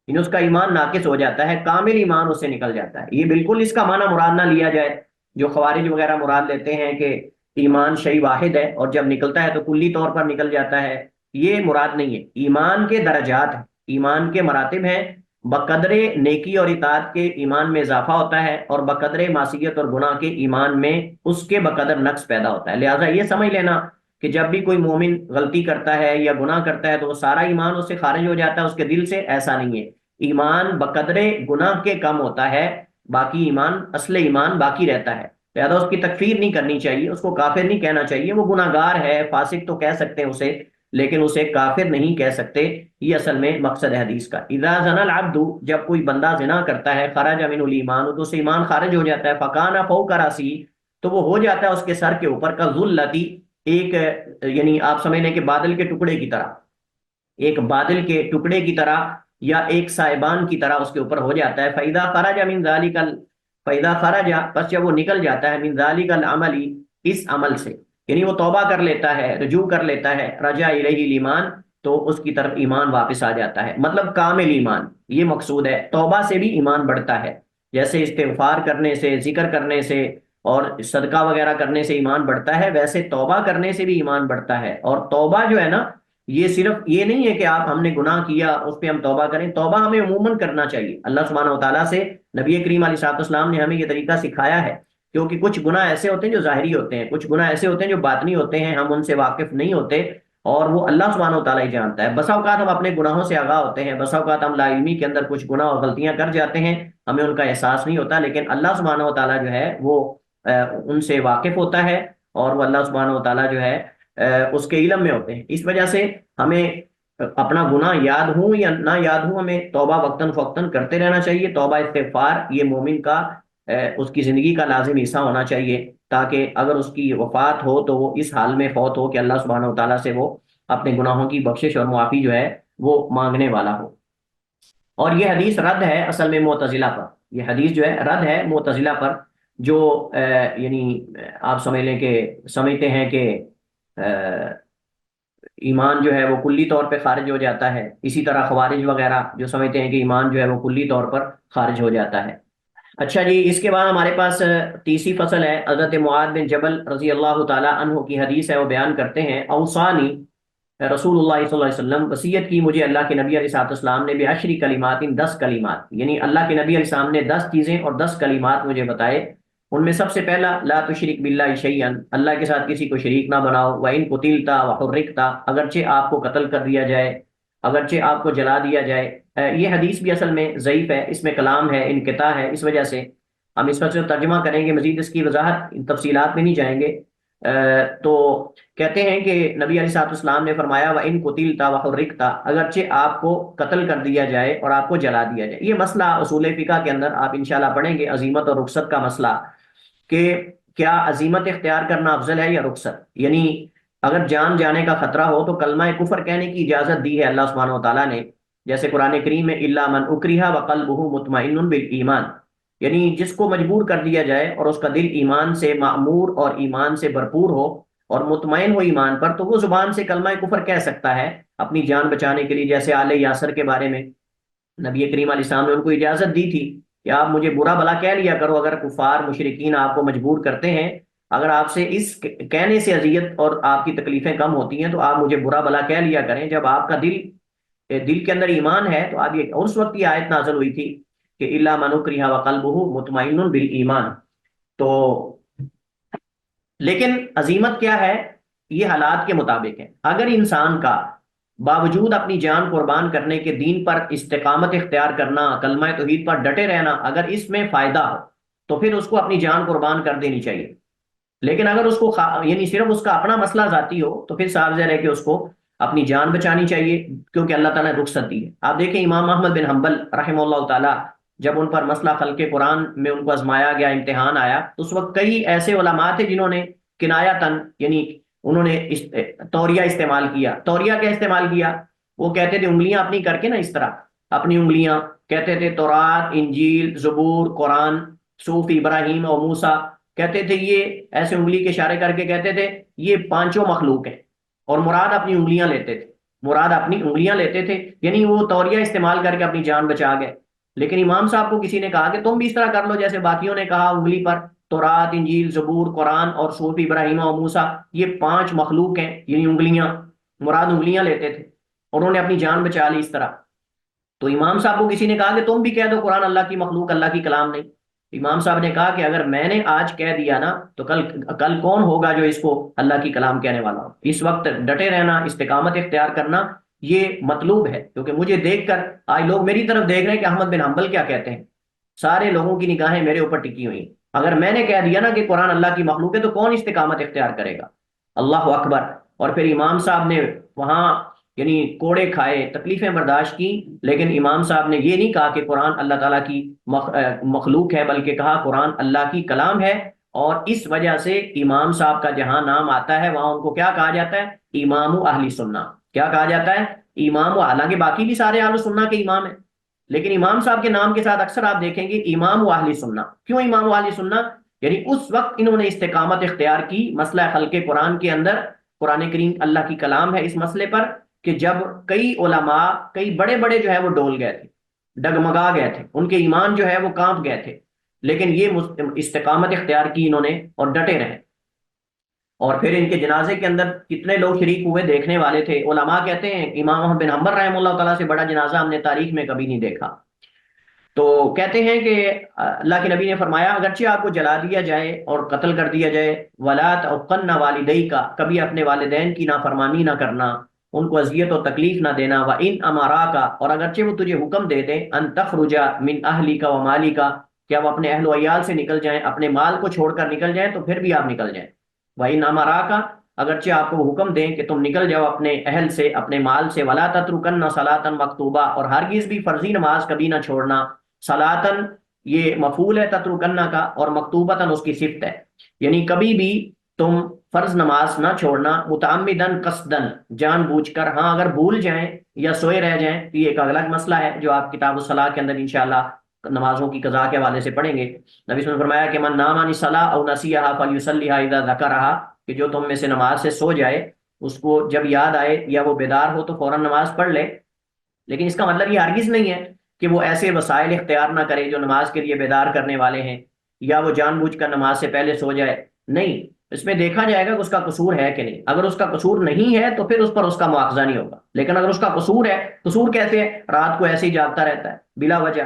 یعنی اس کا ایمان ناقص ہو جاتا ہے، کامل ایمان اس سے نکل جاتا ہے۔ یہ بالکل اس کا معنی مراد نہ لیا جائے، جو خوارج وغیرہ مراد لیتے ہیں کہ ایمان شیء واحد ہے اور جب نکلتا ہے تو کلی طور پر نکل جاتا ہے، یہ مراد نہیں ہے۔ ایمان کے درجات ہیں، ایمان کے مراتب ہیں، بقدر نیکی اور اطاعت کے ایمان میں اضافہ ہوتا ہے، اور بقدر معصیت اور گناہ کے ایمان میں اس کے بقدر نقص پیدا ہوتا ہے۔ لہٰذا یہ سمجھ لینا کہ جب بھی کوئی مومن غلطی کرتا ہے یا گناہ کرتا ہے تو وہ سارا ایمان اس سے خارج ہو جاتا ہے اس کے دل سے، ایسا نہیں ہے۔ ایمان بقدر گناہ کے کم ہوتا ہے، باقی ایمان، اصل ایمان باقی رہتا ہے، لہذا اس کی تکفیر نہیں کرنی چاہیے، اس کو کافر نہیں کہنا چاہیے، وہ گناہ گار ہے، فاسق تو کہہ سکتے ہیں اسے، لیکن اسے کافر نہیں کہہ سکتے۔ یہ اصل میں مقصد ہے حدیث کا۔ اذا زنا العبد، جب کوئی بندہ زنا کرتا ہے، خرج من الایمان، تو اسے ایمان خارج ہو جاتا ہے، فکان فوق راسی، تو وہ ہو جاتا ہے اس کے سر کے اوپر، کا ذلتی، ایک یعنی آپ سمجھ لیں کہ بادل کے ٹکڑے کی طرح، ایک بادل کے ٹکڑے کی طرح یا ایک سائبان کی طرح اس کے اوپر ہو جاتا ہے۔ فَإِذَا خَرَجَ مِنْ ذَلِكَ فَإِذَا خَرَجَ، پس جب وہ نکل جاتا ہے، مِنْ ذَلِكَ الْعَمَلِ، اس عمل سے، یعنی وہ توبہ کر لیتا ہے، رجوع کر لیتا ہے، رجع الیہ الایمان، تو اس کی طرف ایمان واپس آ جاتا ہے، مطلب کامل ایمان، یہ مقصود ہے۔ توبہ سے بھی ایمان بڑھتا ہے، جیسے استغفار کرنے سے، ذکر کرنے سے اور صدقہ وغیرہ کرنے سے ایمان بڑھتا ہے، ویسے توبہ کرنے سے بھی ایمان بڑھتا ہے۔ اور توبہ جو ہے نا، یہ صرف یہ نہیں ہے کہ آپ ہم نے گناہ کیا اس پہ ہم توبہ کریں، توبہ ہمیں عموماً کرنا چاہیے۔ اللہ سبحانہ و تعالیٰ سے نبی کریم علیہ الصلوۃ والسلام نے ہمیں یہ طریقہ سکھایا ہے، کیونکہ کچھ گناہ ایسے ہوتے ہیں جو ظاہری ہوتے ہیں، کچھ گناہ ایسے ہوتے ہیں جو باطنی ہوتے ہیں، ہم ان سے واقف نہیں ہوتے، اور وہ اللہ سبحانہ و تعالیٰ ہی جانتا ہے۔ بسا اوقات ہم اپنے گناہوں سے آگاہ ہوتے ہیں، بسا اوقات ہم لا علمی کے اندر کچھ گناہ اور غلطیاں کر جاتے ہیں، ہمیں ان کا احساس نہیں ہوتا، لیکن اللہ سبحانہ و تعالیٰ جو ہے وہ ان سے واقف ہوتا ہے، اور وہ اللہ سبحانہ و تعالیٰ جو ہے اس کے علم میں ہوتے ہیں۔ اس وجہ سے ہمیں اپنا گناہ یاد ہوں یا نہ یاد ہوں، ہمیں توبہ وقتاً فوقتاً کرتے رہنا چاہیے۔ توبہ استغفار یہ مومن کا اس کی زندگی کا لازم حصہ ہونا چاہیے، تاکہ اگر اس کی وفات ہو تو وہ اس حال میں فوت ہو کہ اللہ سبحانہ و تعالیٰ سے وہ اپنے گناہوں کی بخشش اور معافی جو ہے وہ مانگنے والا ہو۔ اور یہ حدیث رد ہے اصل میں معتزلہ پر، یہ حدیث جو ہے رد ہے معتزلہ پر، جو یعنی آپ سمجھ لیں کہ سمجھتے ہیں کہ ایمان جو ہے وہ کلی طور پہ خارج ہو جاتا ہے، اسی طرح خوارج وغیرہ جو سمجھتے ہیں کہ ایمان جو ہے وہ کلی طور پر خارج ہو جاتا ہے۔ اچھا جی، اس کے بعد ہمارے پاس تیسری فصل ہے، حضرت معاذ بن جبل رضی اللہ تعالی عنہ کی حدیث ہے، وہ بیان کرتے ہیں، اوصانی رسول اللہ صلی اللہ علیہ وسلم، وصیت کی مجھے اللہ کے نبی علیہ الصلوۃ والسلام نے، بعشر کلمات، 10 کلمات، یعنی اللہ کے نبی علیہ السلام نے 10 چیزیں اور 10 کلمات مجھے بتائے۔ ان میں سب سے پہلا، لا تشرک باللہ شیئا، اللہ کے ساتھ کسی کو شریک نہ بناؤ، وَإِن قُتِلْتَ وَحُرِّقْتَ، اگرچہ آپ کو قتل کر دیا جائے، اگرچہ آپ کو جلا دیا جائے۔ یہ حدیث بھی اصل میں ضعیف ہے، اس میں کلام ہے، انقطاع ہے، اس وجہ سے ہم اس وقت سے ترجمہ کریں گے، مزید اس کی وضاحت تفصیلات میں نہیں جائیں گے۔ تو کہتے ہیں کہ نبی علیہ الصلوۃ والسلام نے فرمایا، وَإِن قُتِلْتَ وَحُرِّقْتَ، اگرچہ آپ کو قتل کر دیا جائے اور آپ کو جلا دیا جائے۔ یہ مسئلہ اصول فقہ کے اندر آپ انشاءاللہ پڑھیں گے، عزیمت اور رخصت کا مسئلہ، کہ کیا عزیمت اختیار کرنا افضل ہے یا رخصت، یعنی اگر جان جانے کا خطرہ ہو تو کلمہ کفر کہنے کی اجازت دی ہے اللہ سبحانہ و تعالیٰ نے، جیسے قرآن کریم میں الا من اکرہ وقلبہ مطمئن بالایمان، یعنی جس کو مجبور کر دیا جائے اور اس کا دل ایمان سے معمور اور ایمان سے بھرپور ہو اور مطمئن ہو ایمان پر، تو وہ زبان سے کلمہ کفر کہہ سکتا ہے اپنی جان بچانے کے لیے، جیسے آل یاسر کے بارے میں نبی کریم علیہ السلام نے ان کو اجازت دی تھی کہ آپ مجھے برا بھلا کہہ لیا کرو، اگر کفار مشرکین آپ کو مجبور کرتے ہیں، اگر آپ سے اس کہنے سے اذیت اور آپ کی تکلیفیں کم ہوتی ہیں تو آپ مجھے برا بھلا کہہ لیا کریں، جب آپ کا دل کے اندر ایمان ہے تو آپ یہ، اس وقت یہ آیت نازل ہوئی تھی کہ الا من اکرہ وقلبہ مطمئن بالایمان۔ تو لیکن عزیمت کیا ہے، یہ حالات کے مطابق ہے۔ اگر انسان کا باوجود اپنی جان قربان کرنے کے دین پر استقامت اختیار کرنا، کلمہ توحید پر ڈٹے رہنا، اگر اس میں فائدہ ہو تو پھر اس کو اپنی جان قربان کر دینی چاہیے، لیکن اگر اس کو یعنی صرف اس کا اپنا مسئلہ ذاتی ہو تو پھر صاف ظاہر ہے کہ اس کو اپنی جان بچانی چاہیے، کیونکہ اللہ تعالیٰ نے رخصت دی ہے۔ آپ دیکھیں امام احمد بن حنبل رحمہ اللہ تعالیٰ، جب ان پر مسئلہ خلق قرآن میں ان کو آزمایا گیا، امتحان آیا، تو اس وقت کئی ایسے علماء تھے جنہوں نے کنایتاً، یعنی انہوں نے توریہ استعمال کیا۔ توریہ کیا استعمال کیا؟ وہ کہتے تھے انگلیاں اپنی کر کے نا، اس طرح اپنی انگلیاں، کہتے تھے تورات، انجیل، زبور، قرآن، صحف ابراہیم اور موسیٰ، کہتے تھے یہ ایسے انگلی کے اشارے کر کے کہتے تھے یہ پانچوں مخلوق ہیں، اور مراد اپنی انگلیاں لیتے تھے، مراد اپنی انگلیاں لیتے تھے، یعنی وہ توریہ استعمال کر کے اپنی جان بچا گئے۔ لیکن امام صاحب کو کسی نے کہا کہ تم بھی اس طرح کر لو جیسے باقیوں نے کہا، انگلی پر تورات، انجیل، زبور، قرآن اور صحف ابراہیم و موسیٰ، یہ 5 مخلوق ہیں، یعنی انگلیاں، مراد انگلیاں لیتے تھے، اور انہوں نے اپنی جان بچا لی اس طرح۔ تو امام صاحب کو کسی نے کہا کہ تم بھی کہہ دو قرآن اللہ کی مخلوق، اللہ کی کلام نہیں۔ امام صاحب نے کہا کہ اگر میں نے آج کہہ دیا نا تو کل کون ہوگا جو اس کو اللہ کی کلام کہنے والا ہو؟ اس وقت ڈٹے رہنا، استقامت اختیار کرنا یہ مطلوب ہے، کیونکہ مجھے دیکھ کر آج لوگ میری طرف دیکھ رہے ہیں کہ احمد بن حنبل کیا کہتے ہیں، سارے لوگوں کی نگاہیں میرے اوپر ٹکی ہوئی ہیں۔ اگر میں نے کہہ دیا نا کہ قرآن اللہ کی مخلوق ہے تو کون استقامت اختیار کرے گا؟ اللہ اکبر۔ اور پھر امام صاحب نے وہاں یعنی کوڑے کھائے، تکلیفیں برداشت کی، لیکن امام صاحب نے یہ نہیں کہا کہ قرآن اللہ تعالیٰ کی مخلوق ہے، بلکہ کہا قرآن اللہ کی کلام ہے۔ اور اس وجہ سے امام صاحب کا جہاں نام آتا ہے وہاں ان کو کیا کہا جاتا ہے؟ امام اہل سنہ۔ کیا کہا جاتا ہے؟ امام، حالانکہ باقی بھی سارے اہل سنہ کے امام ہیں، لیکن امام صاحب کے نام کے ساتھ اکثر آپ دیکھیں گے امام اہل سنہ۔ کیوں امام اہل سنہ؟ یعنی اس وقت انہوں نے استقامت اختیار کی مسئلہ خلق قرآن کے اندر، قرآن کریم اللہ کی کلام ہے اس مسئلے پر، کہ جب کئی علماء، کئی بڑے بڑے جو ہے وہ ڈول گئے تھے، ڈگمگا گئے تھے، ان کے ایمان جو ہے وہ کانپ گئے تھے، لیکن یہ استقامت اختیار کی انہوں نے اور ڈٹے رہے۔ اور پھر ان کے جنازے کے اندر کتنے لوگ شریک ہوئے، دیکھنے والے تھے۔ علماء کہتے ہیں امام احمد بن حنبل رحمہ اللہ تعالیٰ سے بڑا جنازہ ہم نے تاریخ میں کبھی نہیں دیکھا۔ تو کہتے ہیں کہ اللہ کے نبی نے فرمایا اگرچہ آپ کو جلا دیا جائے اور قتل کر دیا جائے، وَلَا تَعُقَّنَّ وَالِدَيْكَ، کبھی اپنے والدین کی نافرمانی نہ کرنا، ان کو اذیت و تکلیف نہ دینا، وَإِنْ أَمَرَاكَ، اور اگرچہ وہ تجھے حکم دے دیں، أَن تَخْرُجَ مِنْ أَهْلِكَ وَمَالِكَ، کہ وہ اپنے اہل و عیال سے نکل جائیں، اپنے مال کو چھوڑ کر نکل جائیں، تو پھر بھی آپ نکل جائیں۔ وَإِنْ أَمَرَاكَ، اگرچہ آپ کو حکم دیں کہ تم نکل جاؤ اپنے اہل سے، اپنے مال سے، وَلَا تَتْرُكَنَّ صَلَاةً مَكْتُوبَةً، اور ہرگز بھی فرضی نماز کبھی نہ چھوڑنا۔ صلاتن یہ مفعول ہے تترکنا کا، اور مکتوبتن اس کی صفت ہے، یعنی کبھی بھی تم فرض نماز نہ چھوڑنا، متعمدن قصدن، جان بوجھ کر۔ ہاں اگر بھول جائیں یا سوئے رہ جائیں تو یہ ایک الگ مسئلہ ہے جو آپ کتاب الصلاح کے اندر انشاءاللہ نمازوں کی قضاء کے حوالے سے پڑھیں گے۔ نبی صلی اللہ علیہ وسلم نے فرمایا کہ من نام عن الصلاۃ او نسیھا فلیصلیھا اذا ذکرھا، کہ جو تم میں سے نماز سے سو جائے، اس کو جب یاد آئے یا وہ بیدار ہو تو فوراً نماز پڑھ لے۔ لیکن اس کا مطلب یہ ہرگز نہیں ہے کہ وہ ایسے وسائل اختیار نہ کرے جو نماز کے لیے بیدار کرنے والے ہیں، یا وہ جان بوجھ کر نماز سے پہلے سو جائے۔ نہیں، اس میں دیکھا جائے گا کہ اس کا قصور ہے کہ نہیں۔ اگر اس کا قصور نہیں ہے تو پھر اس پر اس کا مواخذہ نہیں ہوگا، لیکن اگر اس کا قصور ہے، قصور کیسے ہے؟ رات کو ایسے ہی جاگتا رہتا ہے بلا وجہ،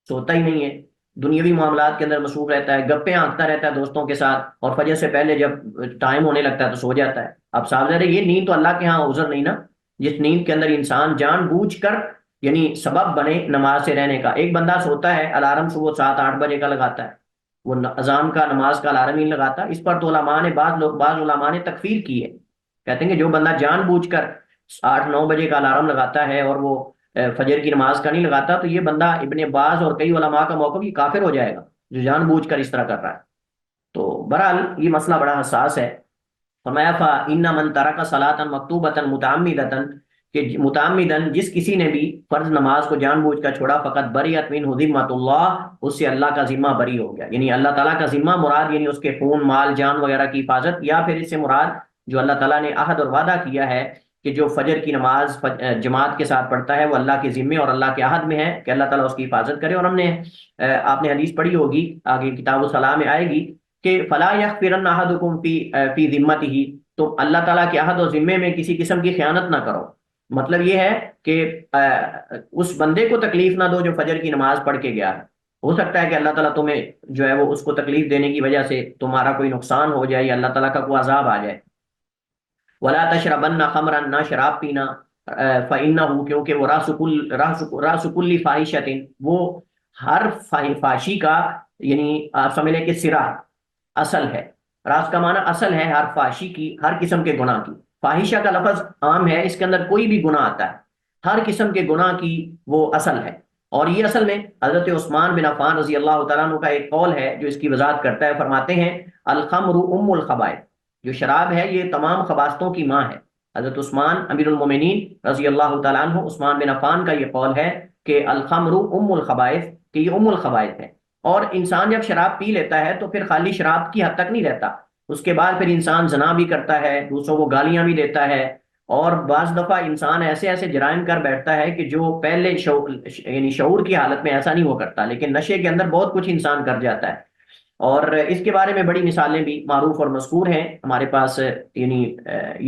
سوتا ہی نہیں ہے، دنیاوی معاملات کے اندر مصروف رہتا ہے، گپیں آنکھتا رہتا ہے دوستوں کے ساتھ، اور فجر سے پہلے جب ٹائم ہونے لگتا ہے تو سو جاتا ہے۔ اب صاحب ظاہر ہے یہ نیند تو اللہ کے ہاں عذر نہیں نا، جس نیند کے اندر انسان جان بوجھ کر یعنی سبب بنے نماز سے رہنے کا۔ ایک بندہ سوتا ہے، الارم صبح 7-8 بجے کا لگاتا ہے، وہ اذان کا، نماز کا الارم ہی نہیں لگاتا۔ اس پر تو علماء نے، بعض علماء نے تکفیر کی ہے، کہتے ہیں کہ جو بندہ جان بوجھ کر 8-9 بجے کا الارم لگاتا ہے اور وہ فجر کی نماز کا نہیں لگاتا، تو یہ بندہ ابن باز اور کئی علماء کا موقف یہ کافر ہو جائے گا جو جان بوجھ کر اس طرح کر رہا ہے۔ تو بہرحال یہ مسئلہ بڑا حساس ہے۔ فرمایا فَإِنَّ مَن تَرَكَ صَلَاةً مَكْتُوبَةً مُتَعَمِّدَةً، کہ متعمدن جس کسی نے بھی فرض نماز کو جان بوجھ کر چھوڑا، فقط بریت منہ ذمۃ اللہ، اس سے اللہ کا ذمہ بری ہو گیا۔ یعنی اللہ تعالیٰ کا ذمہ مراد یعنی اس کے خون، مال، جان وغیرہ کی حفاظت، یا پھر اس سے مراد جو اللہ تعالیٰ نے عہد اور وعدہ کیا ہے کہ جو فجر کی نماز جماعت کے ساتھ پڑھتا ہے وہ اللہ کے ذمے اور اللہ کے عہد میں ہے کہ اللہ تعالیٰ اس کی حفاظت کرے۔ اور ہم نے آپ نے حدیث پڑھی ہوگی، آگے کتاب الصلاح میں آئے گی کہ فلا یغفرن احدکم فی ذمتہ، تو اللہ تعالیٰ کے عہد و ذمے میں کسی قسم کی خیانت نہ کرو۔ مطلب یہ ہے کہ اس بندے کو تکلیف نہ دو جو فجر کی نماز پڑھ کے گیا ہے۔ ہو سکتا ہے کہ اللہ تعالیٰ تمہیں جو ہے وہ اس کو تکلیف دینے کی وجہ سے تمہارا کوئی نقصان ہو جائے یا اللہ تعالیٰ کا کوئی عذاب آ جائے۔ ولا تشربن خمرا، نہ شراب پینا، فإنہ، کیونکہ وہ راس کل فاحشۃ، وہ ہر فحاشی کا یعنی آپ سمجھ لیں کہ سرا، اصل ہے۔ راس کا معنی اصل ہے، ہر فحاشی کی، ہر قسم کے گناہ کی۔ فاحشہ کا لفظ عام ہے، اس کے اندر کوئی بھی گناہ آتا ہے، ہر قسم کے گناہ کی وہ اصل ہے۔ اور یہ اصل میں حضرت عثمان بن عفان رضی اللہ تعالیٰ عنہ کا ایک قول ہے جو اس کی وضاحت کرتا ہے۔ فرماتے ہیں الخمر ام الخبائث، جو شراب ہے یہ تمام خباثتوں کی ماں ہے۔ حضرت عثمان امیر المومنین رضی اللہ تعالیٰ عنہ، عثمان بن عفان کا یہ قول ہے کہ الخمر ام الخبائث، کہ یہ ام الخبائث ہے۔ اور انسان جب شراب پی لیتا ہے تو پھر خالی شراب کی حد تک نہیں رہتا، اس کے بعد پھر انسان زنا بھی کرتا ہے، دوسروں کو گالیاں بھی دیتا ہے، اور بعض دفعہ انسان ایسے ایسے جرائم کر بیٹھتا ہے کہ جو پہلے یعنی شعور کی حالت میں ایسا نہیں ہو کرتا، لیکن نشے کے اندر بہت کچھ انسان کر جاتا ہے۔ اور اس کے بارے میں بڑی مثالیں بھی معروف اور مذکور ہیں ہمارے پاس، یعنی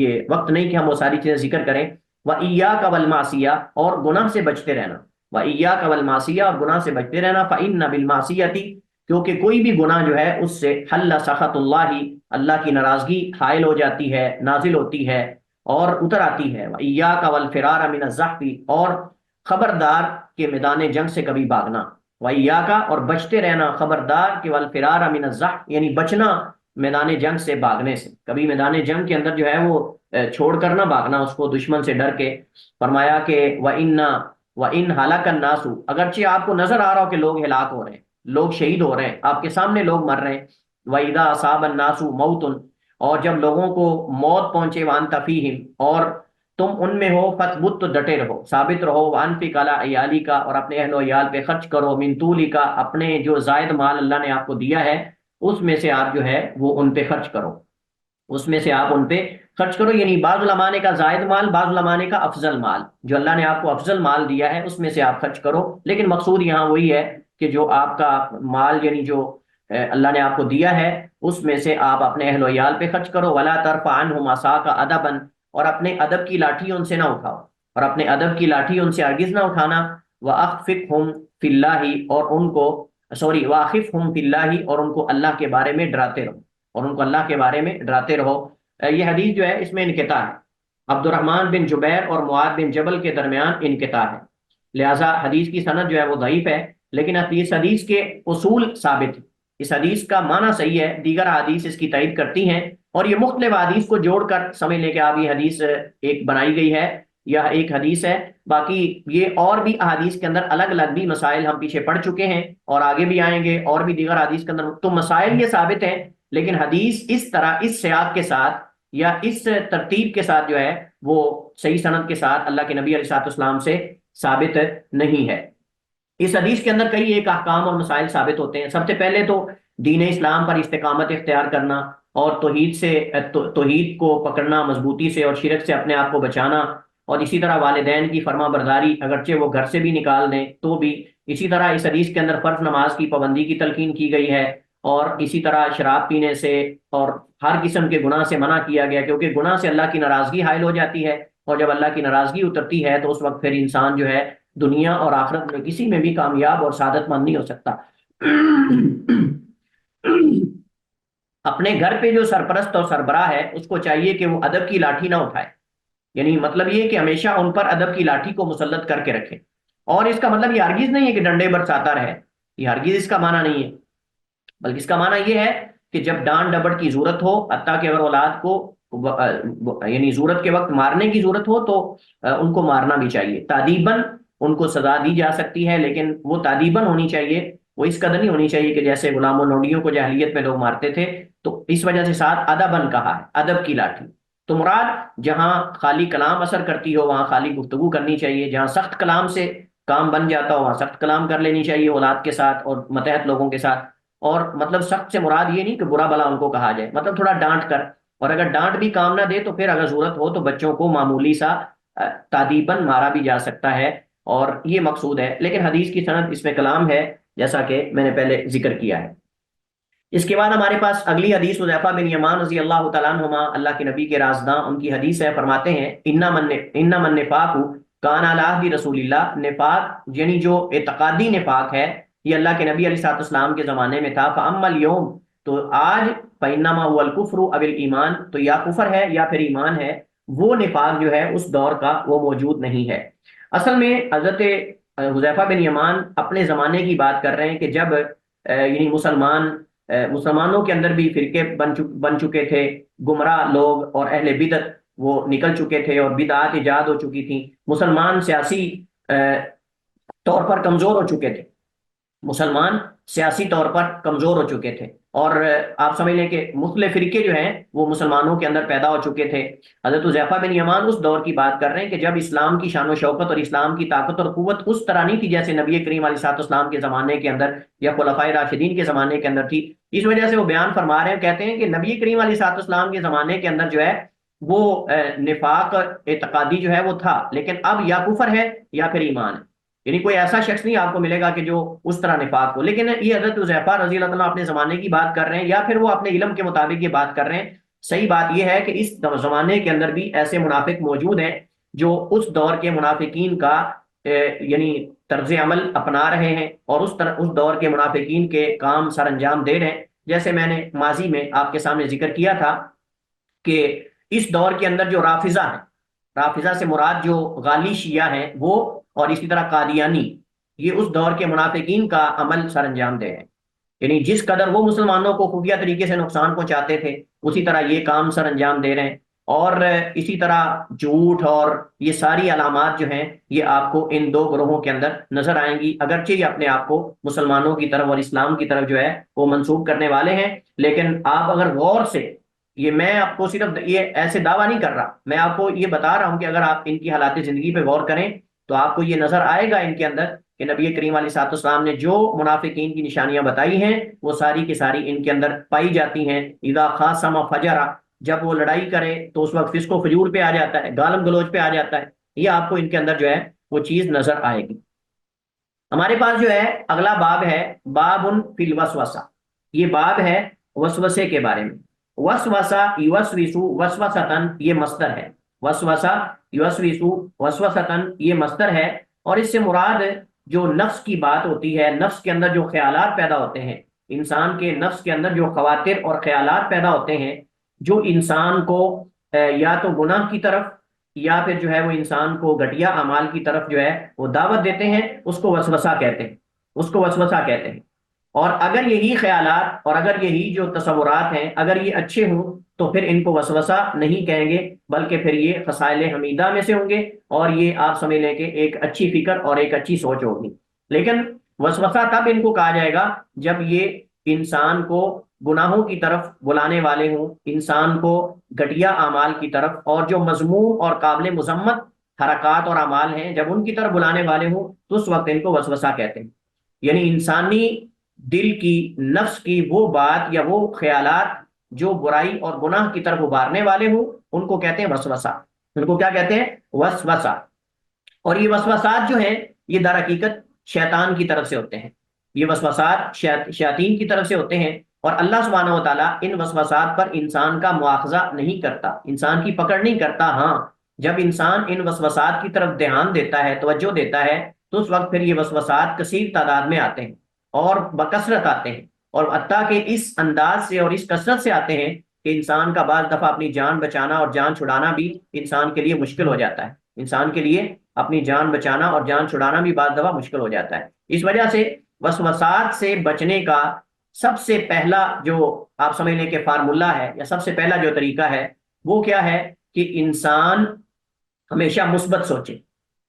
یہ وقت نہیں کہ ہم وہ ساری چیزیں ذکر کریں۔ وَإِيَّاكَ وَالْمَعْصِيَةَ، اور گناہ سے بچتے رہنا۔ وَإِيَّاكَ وَالْمَعْصِيَةَ، اور گناہ سے بچتے رہنا۔ فَإِنَّ بِالْمَعْصِيَةِ، کیونکہ کوئی بھی گناہ جو ہے اس سے حل سخط اللہ، اللہ کی ناراضگی حائل ہو جاتی ہے، نازل ہوتی ہے اور اتر آتی ہے۔ وَإِيَّاكَ وَالْفِرَارَ مِنَ الزَّحْفِ، اور خبردار کہ میدان جنگ سے کبھی بھاگنا۔ وَإِيَّاكَ، اور بچتے رہنا، خبردار کہ والفرار من الزحف، یعنی بچنا میدان جنگ سے، بھاگنے سے، کبھی میدان جنگ کے اندر جو ہے وہ چھوڑ کر نہ بھاگنا اس کو دشمن سے ڈر کے۔ فرمایا کہ وَإِنْ هَلَكَ النَّاسُ، اگرچہ آپ کو نظر آ رہا ہو کہ لوگ ہلاک ہو رہے ہیں، لوگ شہید ہو رہے ہیں، آپ کے سامنے لوگ مر رہے ہیں، وَإِذَا أَصَابَ النَّاسُ مَوْتٌ، اور جب لوگوں کو موت پہنچے، وَأَنْتَ فِيهِمْ، اور تم ان میں ہو، فَثْبُتْ، تو ڈٹے رہو، ثابت رہو، وَأَنْفِقْ عَلَىٰ عِيَالِكَ، اور اپنے اہل و عیال پہ خرچ کرو، مِن طُولِكَ، اپنے جو زائد مال اللہ نے آپ کو دیا ہے اس میں سے آپ جو ہے وہ ان پہ خرچ کرو، اس میں سے آپ ان پہ خرچ کرو، یعنی بعض علماء نے کا زائد مال، بعض علماء نے کا افضل مال، جو اللہ نے آپ کو افضل مال دیا ہے اس میں سے آپ خرچ کرو، لیکن مقصود یہاں وہی ہے کہ جو آپ کا مال، یعنی جو اللہ نے آپ کو دیا ہے اس میں سے آپ اپنے اہل و عیال پہ خرچ کرو، ولا ترفع عنہم عصاک ادبا، اور اپنے ادب کی لاٹھی ان سے نہ اٹھاؤ، اور اپنے ادب کی لاٹھی ان سے ہرگز نہ اٹھانا، واخفقہم فی اللہ، اور ان کو واخفہم فی اللہ، اور ان کو اللہ کے بارے میں ڈراتے رہو، اور ان کو اللہ کے بارے میں ڈراتے رہو۔ یہ حدیث جو ہے اس میں انقطاع ہے، عبد الرحمن بن جبیر اور معاذ بن جبل کے درمیان انقطاع ہے، لہذا حدیث کی سند جو ہے وہ ضعیف ہے، لیکن اس حدیث کے اصول ثابت ہیں، اس حدیث کا معنی صحیح ہے، دیگر حدیث اس کی تائید کرتی ہیں، اور یہ مختلف حدیث کو جوڑ کر سمجھ لیں کہ آپ یہ حدیث ایک بنائی گئی ہے یا ایک حدیث ہے، باقی یہ اور بھی احادیث کے اندر الگ الگ بھی مسائل ہم پیچھے پڑھ چکے ہیں اور آگے بھی آئیں گے، اور بھی دیگر حدیث کے اندر تو مسائل یہ ثابت ہیں، لیکن حدیث اس طرح اس سیاق کے ساتھ یا اس ترتیب کے ساتھ جو ہے وہ صحیح سند کے ساتھ اللہ کے نبی علیہ الصلوۃ والسلام سے ثابت نہیں ہے۔ اس حدیث کے اندر کئی ایک احکام اور مسائل ثابت ہوتے ہیں۔ سب سے پہلے تو دین اسلام پر استقامت اختیار کرنا، اور توحید کو پکڑنا مضبوطی سے، اور شرک سے اپنے آپ کو بچانا، اور اسی طرح والدین کی فرما برداری، اگرچہ وہ گھر سے بھی نکال دیں تو بھی۔ اسی طرح اس حدیث کے اندر فرض نماز کی پابندی کی تلقین کی گئی ہے، اور اسی طرح شراب پینے سے اور ہر قسم کے گناہ سے منع کیا گیا، کیونکہ گناہ سے اللہ کی ناراضگی حائل ہو جاتی ہے، اور جب اللہ کی ناراضگی اترتی ہے تو اس وقت پھر انسان جو ہے دنیا اور آخرت میں کسی میں بھی کامیاب اور سعادت مند نہیں ہو سکتا۔ اپنے گھر پہ جو سرپرست اور سربراہ ہے اس کو چاہیے کہ وہ ادب کی لاٹھی نہ اٹھائے، یعنی مطلب یہ کہ ہمیشہ ان پر ادب کی لاٹھی کو مسلط کر کے رکھے، اور اس کا مطلب یہ ہرگز نہیں ہے کہ ڈنڈے برساتا رہے، یہ ہرگز اس کا معنی نہیں ہے، بلکہ اس کا معنی یہ ہے کہ جب ڈانٹ ڈپٹ کی ضرورت ہو، حتیٰ کہ اگر اولاد کو یعنی ضرورت کے وقت مارنے کی ضرورت ہو تو ان کو مارنا بھی چاہیے، تادیباً ان کو سزا دی جا سکتی ہے، لیکن وہ تادیباً ہونی چاہیے، وہ اس قدر نہیں ہونی چاہیے کہ جیسے غلام و لونڈیوں کو جاہلیت میں لوگ مارتے تھے، تو اس وجہ سے ساتھ ادباً کہا ہے، ادب کی لاٹھی۔ تو مراد جہاں خالی کلام اثر کرتی ہو وہاں خالی گفتگو کرنی چاہیے، جہاں سخت کلام سے کام بن جاتا ہو وہاں سخت کلام کر لینی چاہیے اولاد کے ساتھ اور متحد لوگوں کے ساتھ، اور مطلب سخت سے مراد یہ نہیں کہ برا بلا ان کو کہا جائے، مطلب تھوڑا ڈانٹ کر، اور اگر ڈانٹ بھی کام نہ دے تو پھر اگر ضرورت ہو تو بچوں کو معمولی سا تادیباً مارا بھی جا سکتا ہے، اور یہ مقصود ہے، لیکن حدیث کی سند اس میں کلام ہے جیسا کہ میں نے پہلے ذکر کیا ہے۔ اس کے بعد ہمارے پاس اگلی حدیث حذیفہ بن یمان رضی اللہ تعالیٰ عنہما، اللہ کے نبی کے رازداں، ان کی حدیث ہے، فرماتے ہیں انما النفاق کان علی عہد رسول اللہ، نفاق یعنی جو اعتقادی نفاق ہے یہ اللہ کے نبی علیہ الصلوۃ والسلام کے زمانے میں تھا، فاما اليوم، تو آج، فانما هو الکفر او الایمان، تو یا کفر ہے یا پھر ایمان ہے، وہ نفاق جو ہے اس دور کا وہ موجود نہیں ہے۔ اصل میں حضرت حذیفہ بن یمان اپنے زمانے کی بات کر رہے ہیں کہ جب یعنی مسلمانوں کے اندر بھی فرقے بن چکے تھے، گمراہ لوگ اور اہل بدعت وہ نکل چکے تھے، اور بدعات ایجاد ہو چکی تھیں، مسلمان سیاسی طور پر کمزور ہو چکے تھے، مسلمان سیاسی طور پر کمزور ہو چکے تھے، اور آپ سمجھ لیں کہ مختلف فرقے جو ہیں وہ مسلمانوں کے اندر پیدا ہو چکے تھے۔ حضرت حذیفہ بن یمان اس دور کی بات کر رہے ہیں کہ جب اسلام کی شان و شوکت اور اسلام کی طاقت اور قوت اس طرح نہیں تھی جیسے نبی کریم علیہ الصلوۃ والسلام کے زمانے کے اندر یا خلفائے راشدین کے زمانے کے اندر تھی، اس وجہ سے وہ بیان فرما رہے ہیں، کہتے ہیں کہ نبی کریم علیہ الصلوۃ والسلام کے زمانے کے اندر جو ہے وہ نفاق اعتقادی جو ہے وہ تھا، لیکن اب یا کفر ہے یا پھر ایمان ہے، یعنی کوئی ایسا شخص نہیں آپ کو ملے گا کہ جو اس طرح نفاق ہو، لیکن یہ حضرت حذیفہ رضی اللہ عنہ اپنے زمانے کی بات کر رہے ہیں یا پھر وہ اپنے علم کے مطابق یہ بات کر رہے ہیں۔ صحیح بات یہ ہے کہ اس زمانے کے اندر بھی ایسے منافق موجود ہیں جو اس دور کے منافقین کا یعنی طرز عمل اپنا رہے ہیں، اور اس دور کے منافقین کے کام سر انجام دے رہے ہیں، جیسے میں نے ماضی میں آپ کے سامنے ذکر کیا تھا کہ اس دور کے اندر جو رافضہ ہیں، رافضہ سے مراد جو غالی شیعہ ہیں وہ، اور اسی طرح قادیانی، یہ اس دور کے منافقین کا عمل سر انجام دے ہیں، یعنی جس قدر وہ مسلمانوں کو خفیہ طریقے سے نقصان پہنچاتے تھے اسی طرح یہ کام سر انجام دے رہے ہیں۔ اور اسی طرح جھوٹ اور یہ ساری علامات جو ہیں یہ آپ کو ان دو گروہوں کے اندر نظر آئیں گی، اگرچہ یہ اپنے آپ کو مسلمانوں کی طرف اور اسلام کی طرف جو ہے وہ منسوب کرنے والے ہیں، لیکن آپ اگر غور سے، یہ میں آپ کو صرف یہ ایسے دعویٰ نہیں کر رہا، میں آپ کو یہ بتا رہا ہوں کہ اگر آپ ان کی حالات زندگی پہ غور کریں تو آپ کو یہ نظر آئے گا ان کے اندر کہ نبی کریم علیہ الصلوۃ والسلام نے جو منافقین کی نشانیاں بتائی ہیں وہ ساری کی ساری ان کے اندر پائی جاتی ہیں۔ اذا خاصم فجر، جب وہ لڑائی کرے تو اس وقت فسق و فجور پہ آ جاتا ہے، گالم گلوچ پہ آ جاتا ہے، یہ آپ کو ان کے اندر جو ہے وہ چیز نظر آئے گی۔ ہمارے پاس جو ہے اگلا باب ہے باب فی الوسوسہ، یہ باب ہے وسوسے کے بارے میں۔ وسوسہ یوسوسو وسوستن، یہ مصدر ہے، وسوسہ یوسوسو وسوستن یہ مصدر ہے، اور اس سے مراد جو نفس کی بات ہوتی ہے، نفس کے اندر جو خیالات پیدا ہوتے ہیں، انسان کے نفس کے اندر جو خواطر اور خیالات پیدا ہوتے ہیں جو انسان کو یا تو گناہ کی طرف یا پھر جو ہے وہ انسان کو گھٹیا اعمال کی طرف جو ہے وہ دعوت دیتے ہیں، اس کو وسوسہ کہتے ہیں، اس کو وسوسہ کہتے ہیں۔ اور اگر یہی خیالات اور اگر یہی جو تصورات ہیں اگر یہ اچھے ہوں تو پھر ان کو وسوسہ نہیں کہیں گے، بلکہ پھر یہ خصائل حمیدہ میں سے ہوں گے، اور یہ آپ سمجھ لیں کہ ایک اچھی فکر اور ایک اچھی سوچ ہوگی۔ لیکن وسوسہ تب ان کو کہا جائے گا جب یہ انسان کو گناہوں کی طرف بلانے والے ہوں، انسان کو گھٹیا اعمال کی طرف، اور جو مذموم اور قابل مذمت حرکات اور اعمال ہیں جب ان کی طرف بلانے والے ہوں تو اس وقت ان کو وسوسہ کہتے ہیں۔ یعنی انسانی دل کی، نفس کی وہ بات یا وہ خیالات جو برائی اور گناہ کی طرف ابھارنے والے ہوں ان کو کہتے ہیں وسوسہ، ان کو کیا کہتے ہیں؟ وسوسہ۔ اور یہ وسوسات جو ہیں یہ در حقیقت شیطان کی طرف سے ہوتے ہیں، یہ وسوسات شیاطین کی طرف سے ہوتے ہیں، اور اللہ سبحانہ و تعالیٰ ان وسوسات پر انسان کا مواخذہ نہیں کرتا، انسان کی پکڑ نہیں کرتا۔ ہاں جب انسان ان وسوسات کی طرف دھیان دیتا ہے، توجہ دیتا ہے، تو اس وقت پھر یہ وسوسات کثیر تعداد میں آتے ہیں اور بکثرت آتے ہیں، اور حتیٰ کہ اس انداز سے اور اس کثرت سے آتے ہیں کہ انسان کا بعض دفعہ اپنی جان بچانا اور جان چھڑانا بھی انسان کے لیے مشکل ہو جاتا ہے، انسان کے لیے اپنی جان بچانا اور جان چھڑانا بھی بعض دفعہ مشکل ہو جاتا ہے۔ اس وجہ سے وسوسات سے بچنے کا سب سے پہلا جو آپ سمجھ لیں کہ فارمولہ ہے یا سب سے پہلا جو طریقہ ہے وہ کیا ہے کہ انسان ہمیشہ مثبت سوچے،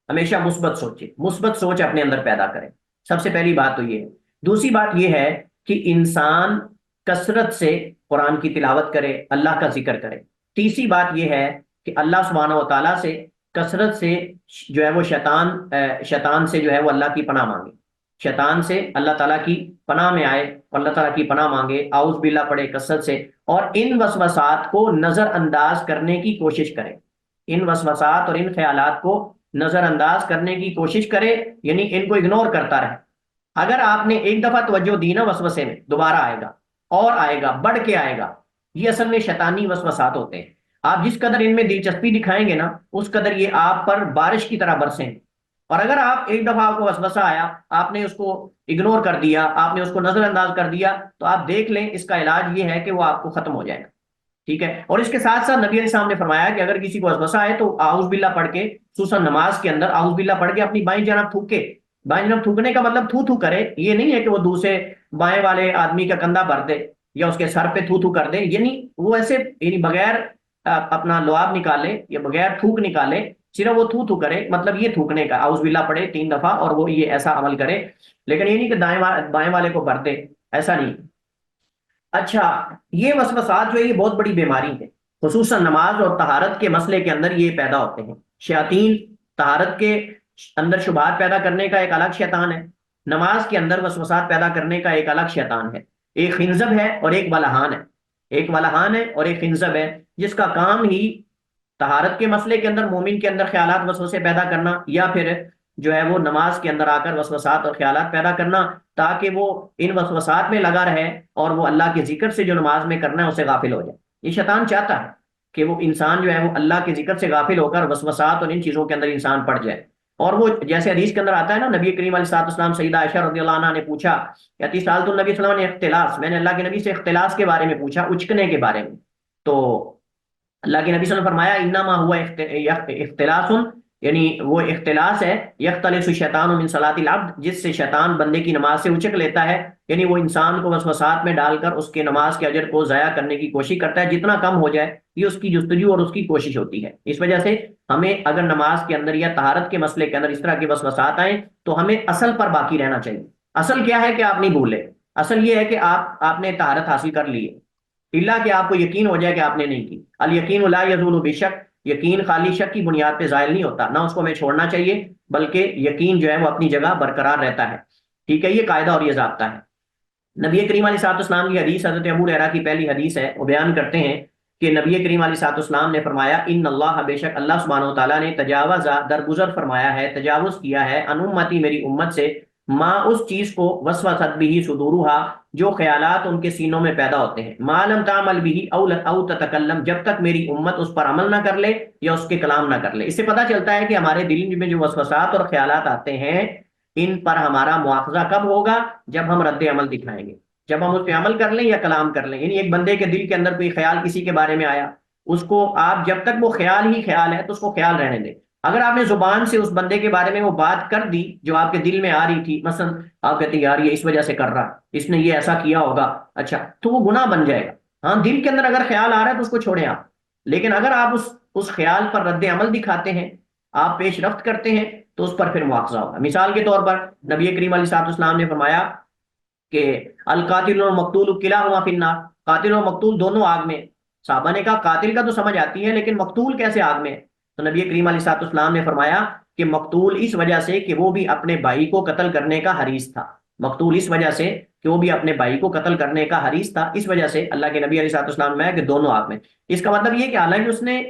ہمیشہ مثبت سوچے، مثبت سوچ اپنے اندر پیدا کرے، سب سے پہلی بات تو یہ ہے۔ دوسری بات یہ ہے کہ انسان کثرت سے قرآن کی تلاوت کرے، اللہ کا ذکر کرے۔ تیسری بات یہ ہے کہ اللہ سبحانہ و تعالیٰ سے کثرت سے جو ہے وہ شیطان سے جو ہے وہ اللہ کی پناہ مانگے، شیطان سے اللہ تعالیٰ کی پناہ میں آئے اور اللہ تعالیٰ کی پناہ مانگے، اعوذ باللہ پڑھے کثرت سے، اور ان وسوسات کو نظر انداز کرنے کی کوشش کرے، ان وسوسات اور ان خیالات کو نظر انداز کرنے کی کوشش کرے، یعنی ان کو اگنور کرتا رہے۔ اگر آپ نے ایک دفعہ توجہ دی نا وسوسے میں، دوبارہ آئے گا اور آئے گا، بڑھ کے آئے گا۔ یہ اصل میں شیطانی وسوسات ہوتے ہیں، آپ جس قدر ان میں دلچسپی دکھائیں گے نا اس قدر یہ آپ پر بارش کی طرح برسیں گے۔ اور اگر آپ ایک دفعہ آپ کو وسوسہ آیا، آپ نے اس کو اگنور کر دیا، آپ نے اس کو نظر انداز کر دیا، تو آپ دیکھ لیں اس کا علاج یہ ہے کہ وہ آپ کو ختم ہو جائے گا، ٹھیک ہے۔ اور اس کے ساتھ ساتھ نبی علیہ السلام نے فرمایا کہ اگر کسی کو وسوسہ آئے تو اعوذ باللہ پڑھ کے، خصوصاً نماز کے اندر اعوذ باللہ پڑھ کے اپنی بائیں جانب تھوکے۔ بائیں جانب تھوکنے کا مطلب تھو تھو کرے، یہ نہیں ہے کہ وہ دوسرے بائیں والے آدمی کا کندھا بھر دے یا اس کے سر پہ تھو تھو کر دے، یعنی وہ ایسے یعنی بغیر اپنا لعاب نکالے یا بغیر تھوک نکالے، صرف وہ تھو تھو کرے، مطلب یہ تھوکنے کا، اعوذ باللہ پڑھے 3 دفعہ اور وہ یہ ایسا عمل کرے، لیکن یہ نہیں کہ بائیں والے کو بھر دے، ایسا نہیں۔ اچھا، یہ وسوسات جو ہے یہ بہت بڑی بیماری ہے، خصوصاً نماز اور طہارت کے مسئلے کے اندر یہ پیدا ہوتے ہیں۔ شیاطین طہارت کے اندر شبہات پیدا کرنے کا ایک الگ شیطان ہے، نماز کے اندر وسوسات پیدا کرنے کا ایک الگ شیطان ہے۔ ایک خنزب ہے اور ایک ولہان ہے، ایک ولہان ہے اور ایک خنزب ہے، جس کا کام ہی طہارت کے مسئلے کے اندر مومن کے اندر خیالات وسوسے پیدا کرنا، یا پھر جو ہے وہ نماز کے اندر آ کر وسوسات اور خیالات پیدا کرنا، تاکہ وہ ان وسوسات میں لگا رہے اور وہ اللہ کے ذکر سے جو نماز میں کرنا ہے اسے غافل ہو جائے۔ یہ شیطان چاہتا ہے کہ وہ انسان جو ہے وہ اللہ کے ذکر سے غافل ہو کر وسوسات اور ان چیزوں کے اندر انسان پڑ جائے۔ اور وہ جیسے حدیث کے اندر آتا ہے نا، نبی کریم علیہ الصلوۃ والسلام سیدہ عائشہ رضی اللہ عنہا نے پوچھا، یاتی سالت النبی صلی اللہ علیہ وسلم نے اختلاس، میں نے اللہ کے نبی سے اختلاس کے بارے میں پوچھا، اچکنے کے بارے میں، تو اللہ کے نبی صلی اللہ علیہ وسلم نے فرمایا انما ہوا اختلاس یعنی وہ اختلاس ہے، یختلس الشیطان من صلاۃ العبد، جس سے شیطان بندے کی نماز سے اچک لیتا ہے، یعنی وہ انسان کو وسوسات میں ڈال کر اس کے نماز کے اجر کو ضائع کرنے کی کوشش کرتا ہے، جتنا کم ہو جائے یہ اس کی جستجو اور اس کی کوشش ہوتی ہے۔ اس وجہ سے ہمیں اگر نماز کے اندر یا طہارت کے مسئلے کے اندر اس طرح کے وسوسات آئیں تو ہمیں اصل پر باقی رہنا چاہیے۔ اصل کیا ہے کہ آپ نہیں بھولے، اصل یہ ہے کہ آپ نے طہارت حاصل کر لی ہے، اللہ کہ آپ کو یقین ہو جائے کہ آپ نے نہیں کی۔ الیقین لا یزول بشک، یقین خالی شک کی بنیاد پہ زائل نہیں ہوتا، نہ اس کو ہمیں چھوڑنا چاہیے، بلکہ یقین جو ہے وہ اپنی جگہ برقرار رہتا ہے۔ ٹھیک ہے، یہ قاعدہ اور یہ ضابطہ ہے۔ نبی کریم علیہ الصلوۃ والسلام کی حدیث، حضرت ابو ہریرہ کی پہلی حدیث ہے، وہ بیان کرتے ہیں کہ نبی کریم علیہ الصلوۃ والسلام نے فرمایا ان اللہ، بے شک اللہ سبحانہ و تعالیٰ نے تجاوز، درگزر فرمایا ہے، تجاوز کیا ہے، ان امتی میری امت سے، ماں اس چیز کو وسوست بھی صدورھا، جو خیالات ان کے سینوں میں پیدا ہوتے ہیں، ما لم تعمل بھی او تتکلم، جب تک میری امت اس پر عمل نہ کر لے یا اس کے کلام نہ کر لے۔ اس سے پتہ چلتا ہے کہ ہمارے دل میں جو وسوسات اور خیالات آتے ہیں ان پر ہمارا مواخذہ کب ہوگا؟ جب ہم رد عمل دکھائیں گے، جب ہم اس پہ عمل کر لیں یا کلام کر لیں۔ یعنی ایک بندے کے دل کے اندر کوئی خیال کسی کے بارے میں آیا، اس کو آپ جب تک وہ خیال ہی خیال ہے تو اس کو خیال رہنے دیں۔ اگر آپ نے زبان سے اس بندے کے بارے میں وہ بات کر دی جو آپ کے دل میں آ رہی تھی، مثلا آپ کہتے ہیں یار یہ اس وجہ سے کر رہا، اس نے یہ ایسا کیا ہوگا، اچھا، تو وہ گناہ بن جائے گا۔ ہاں، دل کے اندر اگر خیال آ رہا ہے تو اس کو چھوڑیں آپ، لیکن اگر آپ اس خیال پر رد عمل دکھاتے ہیں، آپ پیش رفت کرتے ہیں، تو اس پر پھر مواخذہ ہوگا۔ مثال کے طور پر نبی کریم علیہ الصلوۃ والسلام نے فرمایا کہ القاتل والمقتول کلاہما فی النار، قاتل اور مقتول دونوں آگ میں۔ صحابہ نے کہا قاتل کا تو سمجھ آتی ہے لیکن مقتول کیسے آگ میں؟ تو نبی کریم علیہ الصلوۃ والسلام نے فرمایا کہ مقتول اس وجہ سے کہ وہ بھی اپنے بھائی کو قتل کرنے کا حریص تھا، مقتول اس وجہ سے کہ وہ بھی اپنے بھائی کو قتل کرنے کا حریص تھا، اس وجہ سے اللہ کے نبی علیہ الصلوۃ والسلام میں کہ دونوں آگ میں۔ اس کا مطلب یہ کہ حالانکہ اس نے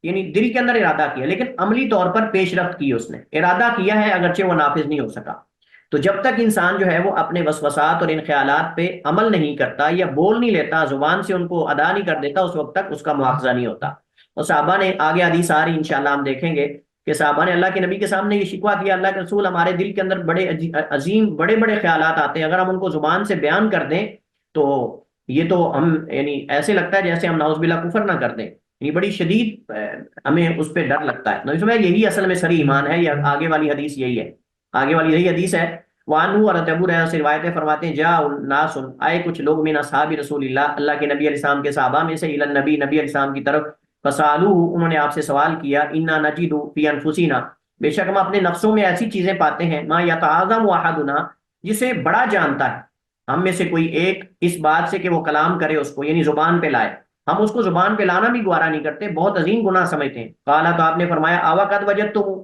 یعنی دل کے اندر ارادہ کیا لیکن عملی طور پر پیش رفت کی، اس نے ارادہ کیا ہے اگرچہ وہ نافذ نہیں ہو سکا۔ تو جب تک انسان جو ہے وہ اپنے وسوسات اور ان خیالات پہ عمل نہیں کرتا یا بول نہیں لیتا، زبان سے ان کو ادا نہیں کر دیتا، اس وقت تک اس کا مواخذہ نہیں ہوتا۔ اور صحابہ نے، آگے حدیث آ رہی انشاءاللہ ہم دیکھیں گے کہ صحابہ نے اللہ کے نبی کے سامنے یہ شکوہ کیا، اللہ کے رسول ہمارے دل کے اندر بڑے عظیم بڑے بڑے خیالات آتے ہیں، اگر ہم ان کو زبان سے بیان کر دیں تو یہ تو ہم یعنی ایسے لگتا ہے جیسے ہم نعوذ باللہ کفر نہ کر دیں، یعنی بڑی شدید ہمیں اس پہ ڈر لگتا ہے۔ نبی یہی اصل میں صریح ایمان ہے، یا آگے والی حدیث یہی ہے، آگے والی یہی حدیث ہے۔ وانو اور ابو ہریرہ سے روایتیں فرماتے ہیں جاء الناس، آئے کچھ لوگ من اصحاب رسول اللہ، اللہ کے نبی علیہ السلام کے صحابہ میں سے، الی النبی، نبی علیہ السلام کی طرف، فسالوہ، انہوں نے آپ سے سوال کیا، انا نجد فی انفسنا، بے شک ہم اپنے نفسوں میں ایسی چیزیں پاتے ہیں، ما یتعاظم احدنا، جسے بڑا جانتا ہے ہم میں سے کوئی ایک اس بات سے کہ وہ کلام کرے، اس کو یعنی زبان پہ لائے، ہم اس کو زبان پہ لانا بھی گوارا نہیں کرتے، بہت عظیم گناہ سمجھتے ہیں۔ قالا، تو آپ نے فرمایا، آوا قد وجدتم،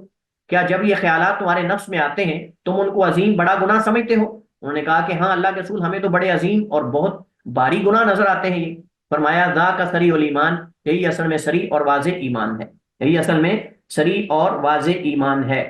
کیا جب یہ خیالات تمہارے نفس میں آتے ہیں تم ان کو عظیم بڑا گناہ سمجھتے ہو؟ انہوں نے کہا کہ ہاں اللہ کے رسول، ہمیں تو بڑے عظیم اور بہت باری گناہ نظر آتے ہیں یہ۔ فرمایا ذاک صریح الایمان، یہی اصل میں صریح اور واضح ایمان ہے، یہی اصل میں صریح اور واضح ایمان ہے۔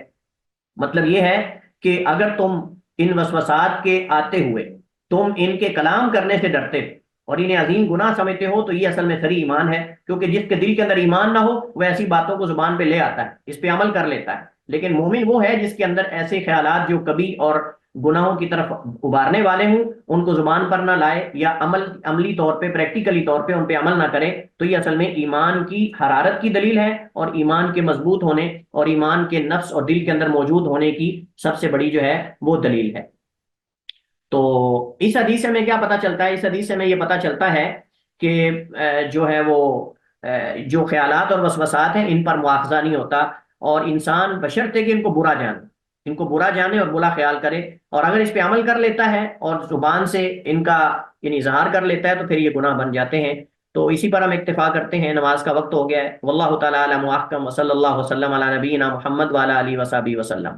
مطلب یہ ہے کہ اگر تم ان وسوسات کے آتے ہوئے تم ان کے کلام کرنے سے ڈرتے اور انہیں عظیم گناہ سمجھتے ہو تو یہ اصل میں صریح ایمان ہے، کیونکہ جس کے دل کے اندر ایمان نہ ہو وہ ایسی باتوں کو زبان پہ لے آتا ہے، اس پہ عمل کر لیتا ہے، لیکن مومن وہ ہے جس کے اندر ایسے خیالات جو کبھی اور گناہوں کی طرف ابھارنے والے ہوں ان کو زبان پر نہ لائے یا عملی طور پہ پریکٹیکلی طور پہ ان پہ عمل نہ کرے، تو یہ اصل میں ایمان کی حرارت کی دلیل ہے اور ایمان کے مضبوط ہونے اور ایمان کے نفس اور دل کے اندر موجود ہونے کی سب سے بڑی جو ہے وہ دلیل ہے۔ تو اس حدیث سے ہمیں کیا پتہ چلتا ہے؟ اس حدیث سے ہمیں یہ پتہ چلتا ہے کہ جو ہے وہ جو خیالات اور وسوسات ہیں ان پر مواخذہ نہیں ہوتا، اور انسان بشرطے کہ ان کو برا جانے، ان کو برا جانے اور برا خیال کرے، اور اگر اس پہ عمل کر لیتا ہے اور زبان سے ان کا یعنی اظہار کر لیتا ہے تو پھر یہ گناہ بن جاتے ہیں۔ تو اسی پر ہم اکتفا کرتے ہیں، نماز کا وقت ہو گیا ہے۔ واللہ تعالی اعلم و احکم، وصلی اللہ وسلم علی نبینا محمد وعلی آلہ وصحبہ وسلم۔